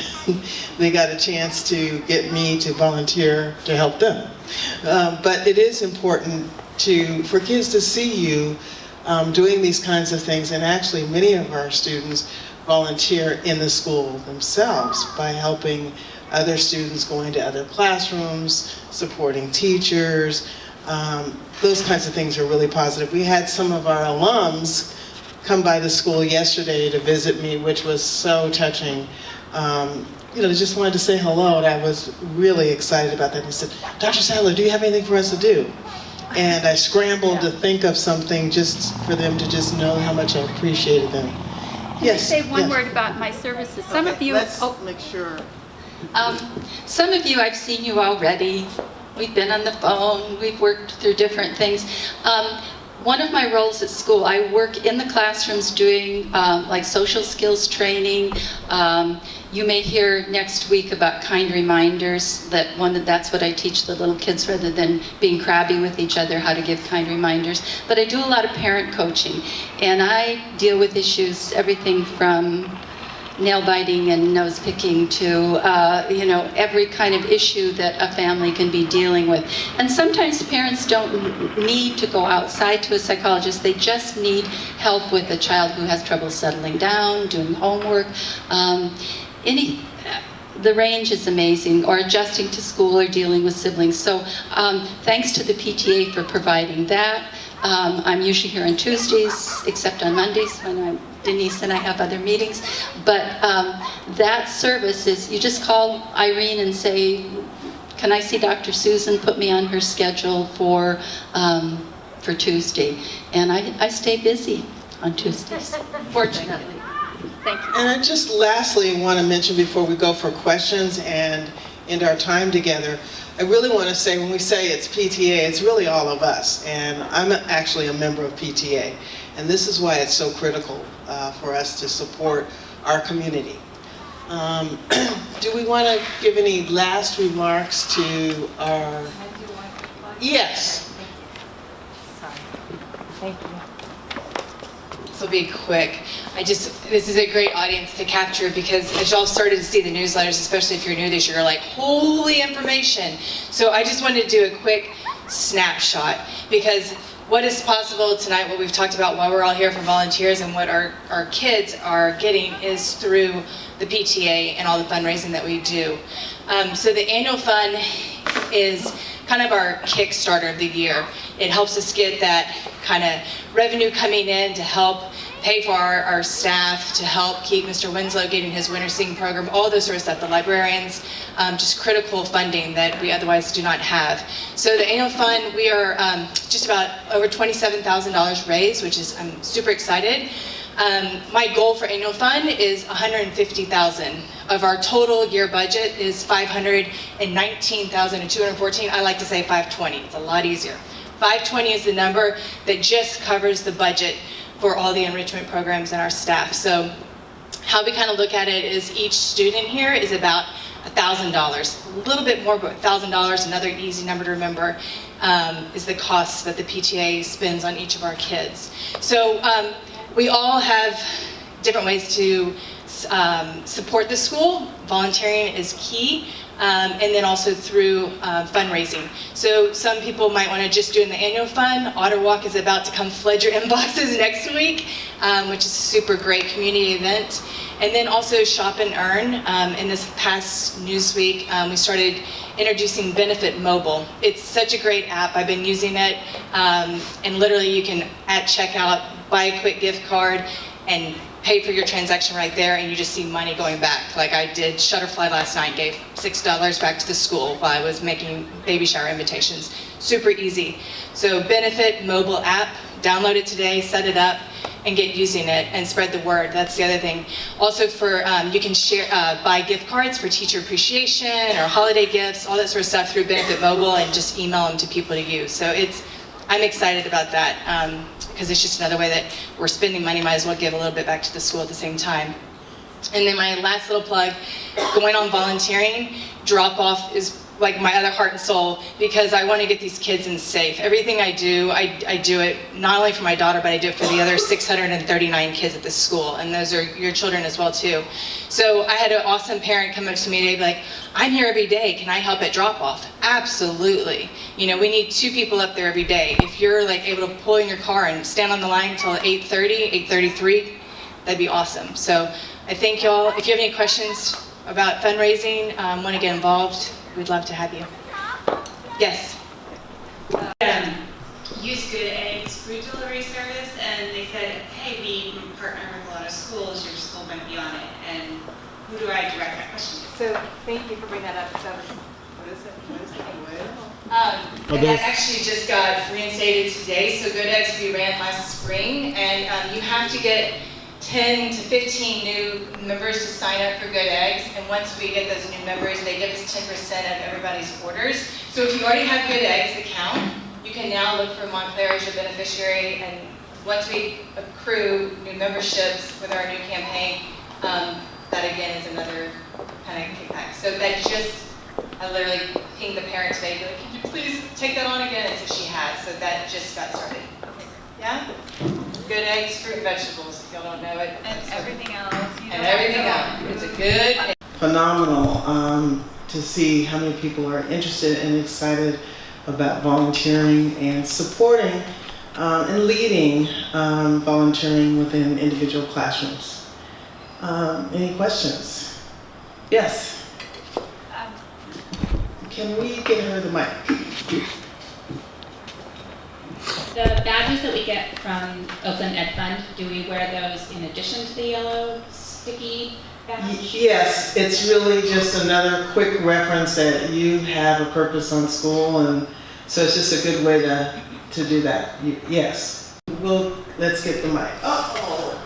they got a chance to get me to volunteer to help them. But it is important for kids to see you doing these kinds of things, and actually many of our students volunteer in the school themselves by helping other students, going to other classrooms, supporting teachers. Those kinds of things are really positive. We had some of our alums come by the school yesterday to visit me, which was so touching. They just wanted to say hello, and I was really excited about that. He said, "Dr. Sadler, do you have anything for us to do?" And I scrambled to think of something just for them to just know how much I appreciated them. Can I say one word about my services? Some of you, let's make sure. Some of you, I've seen you already. We've been on the phone. We've worked through different things. One of my roles at school, I work in the classrooms doing like social skills training. You may hear next week about kind reminders. That's what I teach the little kids, rather than being crabby with each other, how to give kind reminders. But I do a lot of parent coaching, and I deal with issues, everything from nail biting and nose picking to every kind of issue that a family can be dealing with. And sometimes parents don't need to go outside to a psychologist. They just need help with a child who has trouble settling down, doing homework. The range is amazing, or adjusting to school, or dealing with siblings. So thanks to the PTA for providing that. I'm usually here on Tuesdays, except on Mondays when Denise and I have other meetings. But that service is, you just call Irene and say, "Can I see Dr. Susan? Put me on her schedule for Tuesday." And I stay busy on Tuesdays, fortunately. Thank you. And I just lastly want to mention before we go for questions and end our time together, I really want to say, when we say it's PTA, it's really all of us. And I'm actually a member of PTA. And this is why it's so critical for us to support our community. Do we want to give any last remarks to our... Yes. Sorry. Thank you. This will be quick. This is a great audience to capture, because as y'all started to see the newsletters, especially if you're new this year, like, holy information. So I just wanted to do a quick snapshot, because what is possible tonight, what we've talked about while we're all here for volunteers, and what our kids are getting is through the PTA and all the fundraising that we do. So the annual fund is kind of our Kickstarter of the year. It helps us get that kind of revenue coming in to help pay for our staff, to help keep Mr. Winslow getting his winter singing program, all those sort of stuff, the librarians, just critical funding that we otherwise do not have. So the annual fund, we are just about over $27,000 raised, which is, I'm super excited. My goal for annual fund is $150,000. Of our total year budget is $519,214. I like to say $520. It's a lot easier. $520 is the number that just covers the budget for all the enrichment programs and our staff. So how we kind of look at it is each student here is about $1,000. A little bit more, but $1,000, another easy number to remember, is the cost that the PTA spends on each of our kids. So we all have different ways to support the school. Volunteering is key, and then also through fundraising. So some people might want to just do in the annual fund. Otter Walk is about to come flood your inboxes next week, which is a super great community event. And then also Shop and Earn. In this past Newsweek, we started introducing Benefit Mobile. It's such a great app. I've been using it, and literally you can, at checkout, buy a quick gift card and pay for your transaction right there, and you just see money going back. Like I did Shutterfly last night, gave $6 back to the school while I was making baby shower invitations. super easy. So Benefit mobile app, download it today, set it up, and get using it and spread the word. That's the other thing. Also for, you can share, buy gift cards for teacher appreciation or holiday gifts, all that sort of stuff through Benefit Mobile, and just email them to people to use. So I'm excited about that because it's just another way that we're spending money, might as well give a little bit back to the school at the same time. And then my last little plug, going on volunteering, drop off is like my other heart and soul, because I want to get these kids in safe. Everything I do it not only for my daughter, but I do it for the other 639 kids at this school, and those are your children as well too. So I had an awesome parent come up to me today, be like, I'm here every day, can I help at drop off? Absolutely. You know, we need 2 people up there every day. If you're like able to pull in your car and stand on the line until 8:30, 8:33, that'd be awesome. So I thank y'all. If you have any questions about fundraising, want to get involved, we'd love to have you. Yes? Use Good Eggs food delivery service, and they said, hey, we partner with a lot of schools, your school might be on it, and who do I direct that question to? So thank you for bringing that up. That was, what is it? And that actually just got reinstated today. So Good Eggs we ran last spring, and you have to get 10 to 15 new members to sign up for Good Eggs, and once we get those new members, they give us 10% of everybody's orders. So if you already have Good Eggs account, you can now look for Montclair as your beneficiary, and once we accrue new memberships with our new campaign, that again is another kind of kickback. So that I literally pinged the parent today, be like, can you please take that on again? And so she has, so that just got started. Yeah? Good eggs, fruit, and vegetables, if y'all don't know it. And everything else. And everything else. It's a good... Phenomenal to see how many people are interested and excited about volunteering and supporting and leading volunteering within individual classrooms. Any questions? Yes? Can we get her the mic? The badges that we get from Oakland Ed Fund, do we wear those in addition to the yellow sticky badge? Yes, it's really just another quick reference that you have a purpose on school, and so it's just a good way to do that. Yes. Let's get the mic. Uh-oh.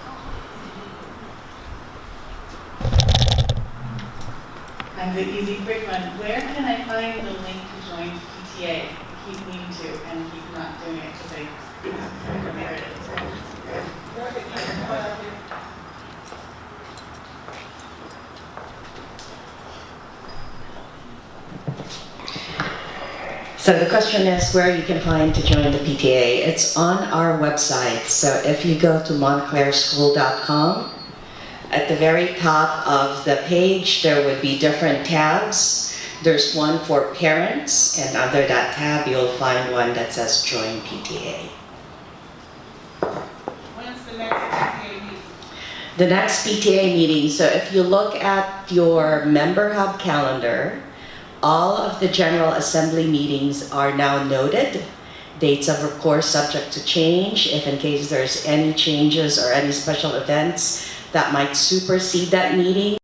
And the easy, quick one. Where can I find the link to join PTA? I keep needing to and keep not doing it because there it is. So the question is where you can find to join the PTA. It's on our website. So if you go to montclairschool.com, at the very top of the page, there would be different tabs. There's one for parents, and under that tab, you'll find one that says Join PTA. When's the next PTA meeting? The next PTA meeting, so if you look at your Member Hub calendar, all of the General Assembly meetings are now noted. Dates are, of course, subject to change if in case there's any changes or any special events that might supersede that meeting.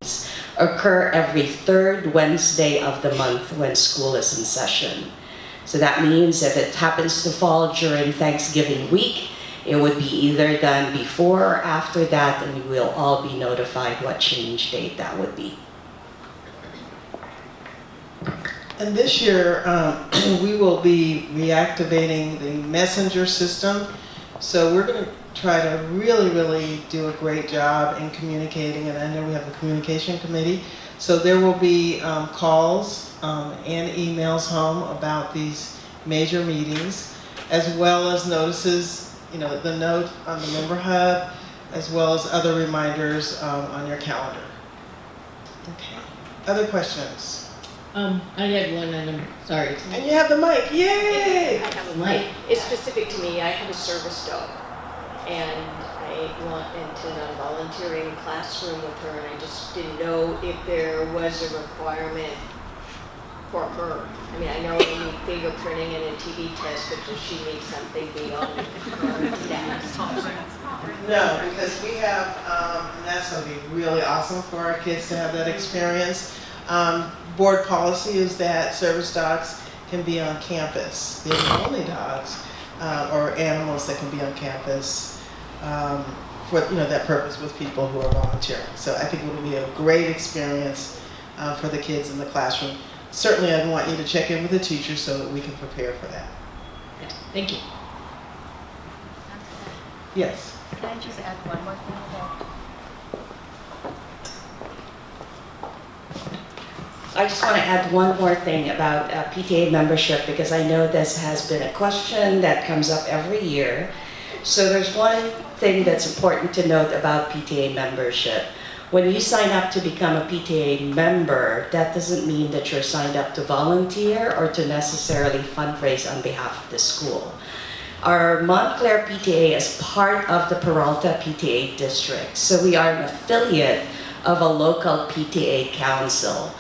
Occur every 3rd Wednesday of the month when school is in session. So that means if it happens to fall during Thanksgiving week, it would be either done before or after that, and we will all be notified what change date that would be. And this year, we will be reactivating the messenger system. So we're going to try to really do a great job in communicating, and I know we have a communication committee. So there will be calls and emails home about these major meetings, as well as notices, the note on the Member Hub, as well as other reminders on your calendar. Okay. Other questions? I had one, and I'm sorry. And you have the mic, yay! I have a mic. It's specific to me. I have a service dog, and I went into a volunteering classroom with her, and I just didn't know if there was a requirement for her. I mean, I know we need fingerprinting and a TB test, but does she need something beyond that? No, because we have, and that's going to be really awesome for our kids to have that experience. Board policy is that service dogs can be on campus. They're the only dogs or animals that can be on campus for that purpose with people who are volunteering. So I think it will be a great experience for the kids in the classroom. Certainly, I want you to check in with the teachers so that we can prepare for that. Thank you. Yes. Can I just add one more thing about? I just want to add one more thing about PTA membership, because I know this has been a question that comes up every year. So there's one thing that's important to note about PTA membership. When you sign up to become a PTA member, that doesn't mean that you're signed up to volunteer or to necessarily fundraise on behalf of the school. Our Montclair PTA is part of the Peralta PTA district, so we are an affiliate of a local PTA council.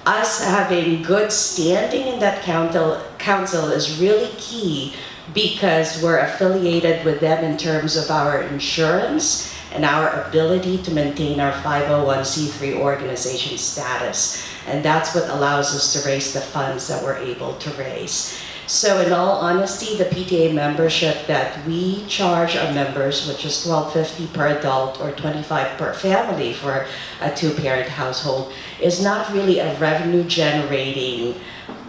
Us having good standing in that council is really key, because we're affiliated with them in terms of our insurance and our ability to maintain our 501c3 organization status. And that's what allows us to raise the funds that we're able to raise. So in all honesty, the PTA membership that we charge our members, which is $12.50 per adult or $25 per family for a 2-parent household, is not really a revenue generating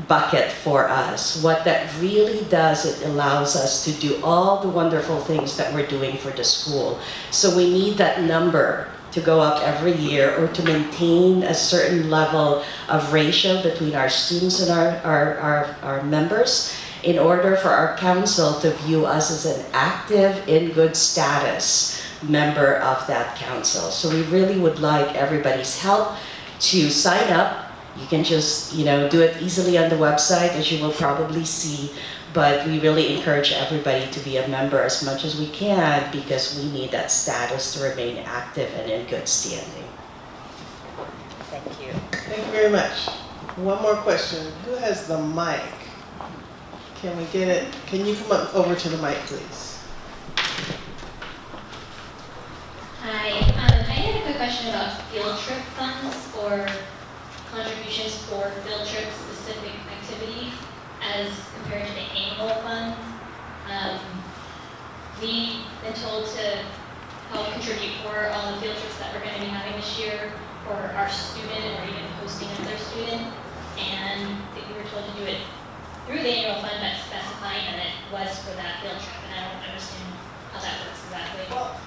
bucket for us. What that really does, it allows us to do all the wonderful things that we're doing for the school. So we need that number to go up every year, or to maintain a certain level of ratio between our students and our members, in order for our council to view us as an active, in good status member of that council. So we really would like everybody's help to sign up. You can just, do it easily on the website, as you will probably see, but we really encourage everybody to be a member as much as we can, because we need that status to remain active and in good standing. Thank you. Thank you very much. One more question. Who has the mic? Can we get it? Can you come up over to the mic, please? Hi, I had a quick question about field trip funds or contributions for field trip specific activities as compared to the annual fund. We've been told to help contribute for all the field trips that we're going to be having this year for our student, or even hosting another student, and that we were told to do it through the annual fund, but specifying that it was for that field trip, and I don't understand how that works exactly. Well,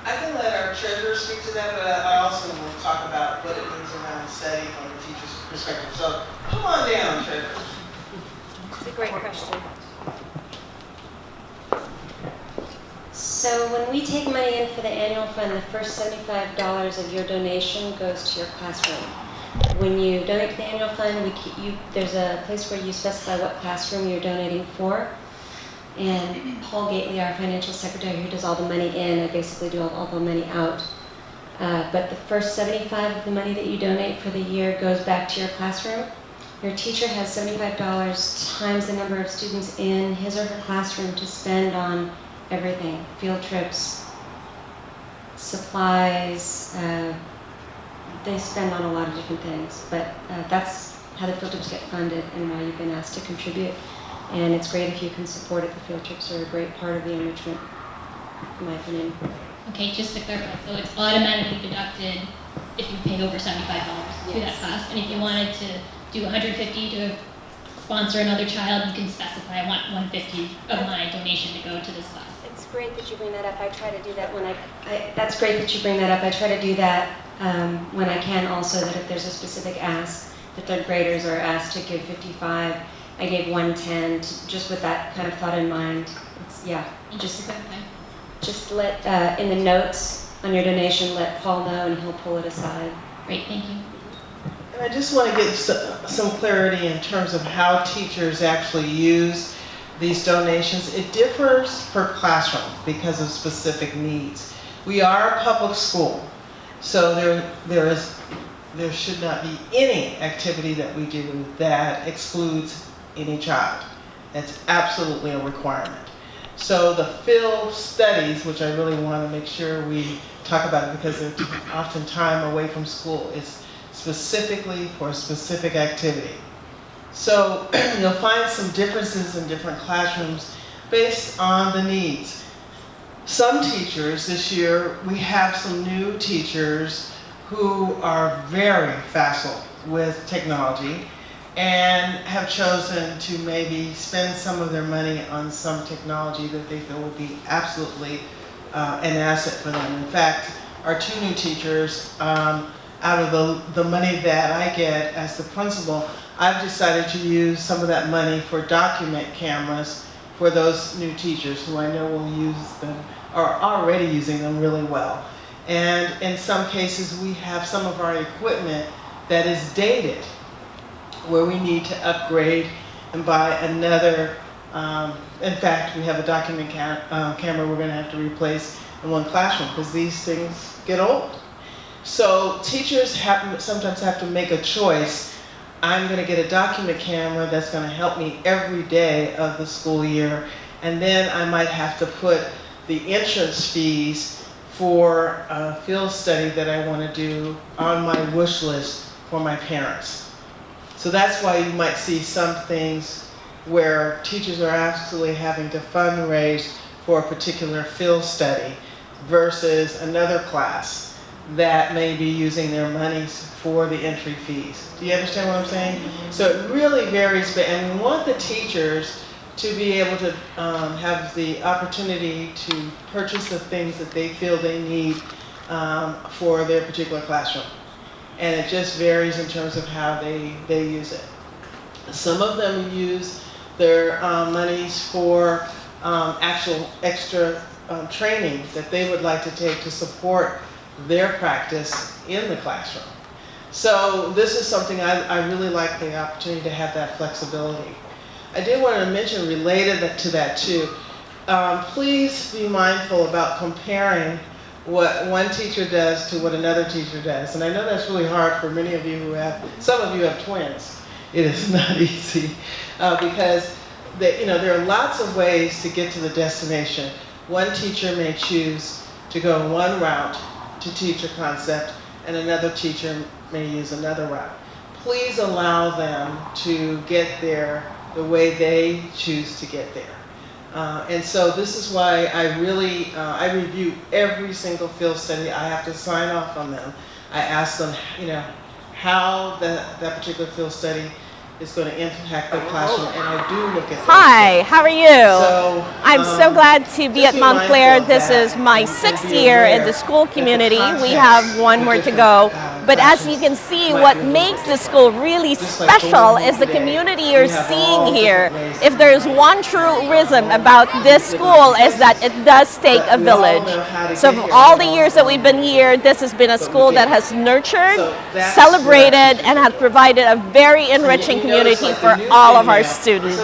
I can let our treasurer speak to that, but I also want to talk about what it means around study from the teacher's perspective. So come on down, treasurer. It's a great question. So when we take money in for the annual fund, the first $75 of your donation goes to your classroom. When you donate to the annual fund, there's a place where you specify what classroom you're donating for. And Paul Gately, our financial secretary, who does all the money in, I basically do all the money out. But the first 75 of the money that you donate for the year goes back to your classroom. Your teacher has $75 times the number of students in his or her classroom to spend on everything: field trips, supplies. They spend on a lot of different things, but that's how the field trips get funded and why you've been asked to contribute. And it's great if you can support it. The field trips are a great part of the enrichment, in my opinion. Okay, just to clarify, so it's automatically deducted if you pay over $75 to that class, and if you wanted to do $150 to sponsor another child, you can specify, I want $150 of my donation to go to this class. It's great that you bring that up. I try to do that when that's great that you bring that up. I try to do that when I can also, that if there's a specific ask, the third graders are asked to give 55, I gave 110, just with that kind of thought in mind. Just let, in the notes on your donation, let Paul know and he'll pull it aside. Great, thank you. And I just want to get some clarity in terms of how teachers actually use these donations. It differs per classroom because of specific needs. We are a public school, so there should not be any activity that we do that excludes any child. That's absolutely a requirement. So the field studies, which I really want to make sure we talk about it because they're often time away from school, is specifically for a specific activity. So you'll find some differences in different classrooms based on the needs. Some teachers this year, we have some new teachers who are very facile with technology and have chosen to maybe spend some of their money on some technology that they feel will be absolutely an asset for them. In fact, our two new teachers, out of the money that I get as the principal, I've decided to use some of that money for document cameras for those new teachers who I know will use them, are already using them really well. And in some cases, we have some of our equipment that is dated, where we need to upgrade and buy another. In fact, we have a document camera we're going to have to replace in one classroom because these things get old. So teachers sometimes have to make a choice. I'm going to get a document camera that's going to help me every day of the school year, and then I might have to put the entrance fees for a field study that I want to do on my wish list for my parents. So that's why you might see some things where teachers are actually having to fundraise for a particular field study versus another class that may be using their monies for the entry fees. Do you understand what I'm saying? So it really varies, and we want the teachers to be able to have the opportunity to purchase the things that they feel they need for their particular classroom. And it just varies in terms of how they use it. Some of them use their monies for actual extra training that they would like to take to support their practice in the classroom. So this is something I really like, the opportunity to have that flexibility. I did want to mention related to that too, please be mindful about comparing what one teacher does to what another teacher does. And I know that's really hard for many of you some of you have twins. It is not easy because there are lots of ways to get to the destination. One teacher may choose to go one route to teach a concept, and another teacher may use another route. Please allow them to get there the way they choose to get there. And so this is why I really, I review every single field study. I have to sign off on them. I ask them, how that particular field study is going to impact their classroom, and I do look at Hi, how are you? So, I'm so glad to be at Montclair. This is my 6th year in the school community. We have one more to go. But as you can see, what makes this school really special is the community you're seeing here. If there's one truism about this school is that it does take a village. So for all the years that we've been here, this has been a school that has nurtured, celebrated, and has provided a very enriching community for all of our students.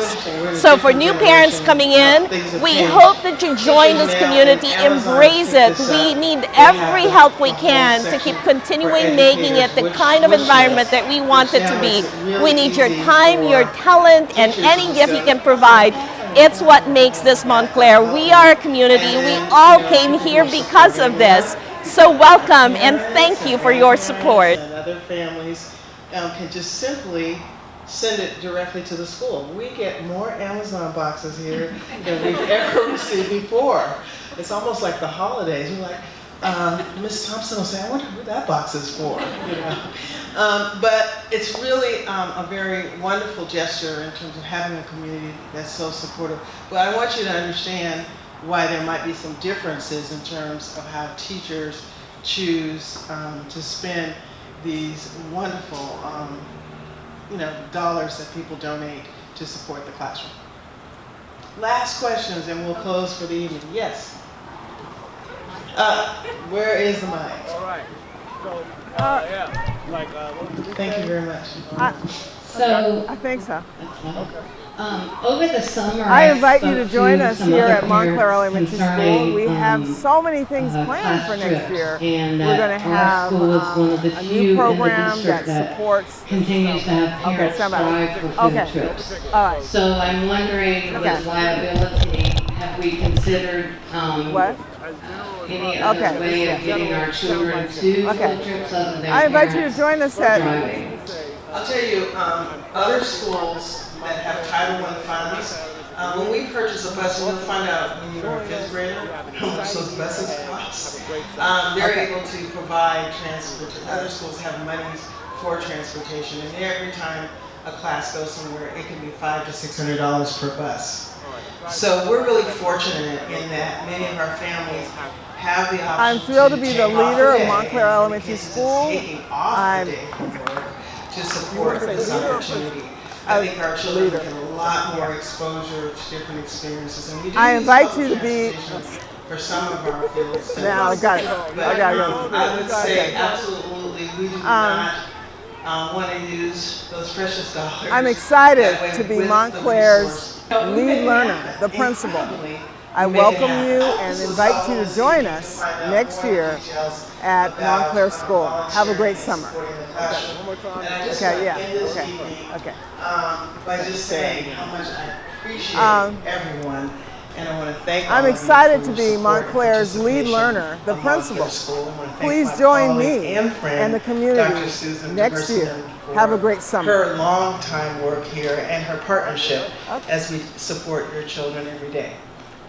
So for new parents coming in, we hope that you join this community, embrace it. We need every help we can to keep continuing making it the kind of environment that we want it to be. We need your time, your talent, and any gift you can provide. It's what makes this Montclair. We are a community. We all came here because of this. So welcome and thank you for your support. And other families can just simply send it directly to the school. We get more Amazon boxes here than we've ever received before. It's almost like the holidays. We're like, Ms. Thompson will say, I wonder who that box is for. But it's really a very wonderful gesture in terms of having a community that's so supportive. But I want you to understand why there might be some differences in terms of how teachers choose to spend these wonderful dollars that people donate to support the classroom. Last questions and we'll close for the evening. Yes? Where is the mic? All right. So, Thank you very much. I think so. Okay. Over the summer, I invite you to spoke join to us some here other at Montclair parents Elementary concerning, School. We have so many things planned class for next trips, year. and We're going to our have school is one of the a few new in the program district that that supports. continues to have parents strive for field trips. All right. So I'm wondering, with liability, have we considered any other way of getting our children to field trips other than I invite you to parents join us at driving? I'll tell you, other schools that have Title I funds, when we purchase a bus, you'll find out when you're a fifth grader how much those buses cost. They're able to provide transport. Other schools have monies for transportation, and every time a class goes somewhere, it can be $500 to $600 per bus. So we're really fortunate in that many of our families have the option. I'm thrilled to be the take off leader the of day, Montclair and Elementary kids just School. taking off the day from work to support this opportunity. I think our children get a lot more exposure to different experiences, and we do I use invite public you to be. transportation for some of our fields. Now I got it. But I got it. I would say absolutely we do not want to use those precious dollars. I'm excited that way to be with the Montclair's resource. lead learner, the principal. I welcome you and invite you to join us next year at Montclair School. Have a great summer. Okay, yeah, okay. By just saying how much I appreciate everyone, and I want to thank all I'm of you excited for to your be support and Montclair's lead participation learner, the of Montclair principal. School. I want to thank Please my join colleague me and friend, and the community Dr. Susan next year. DeBersian, Have a for great summer. her long time work here and her partnership as we support your children every day.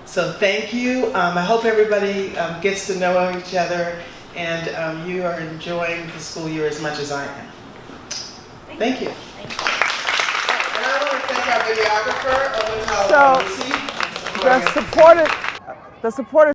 So thank you. I hope everybody gets to know each other and you are enjoying the school year as much as I am. Thank you. And I want to thank our videographer, So the supporters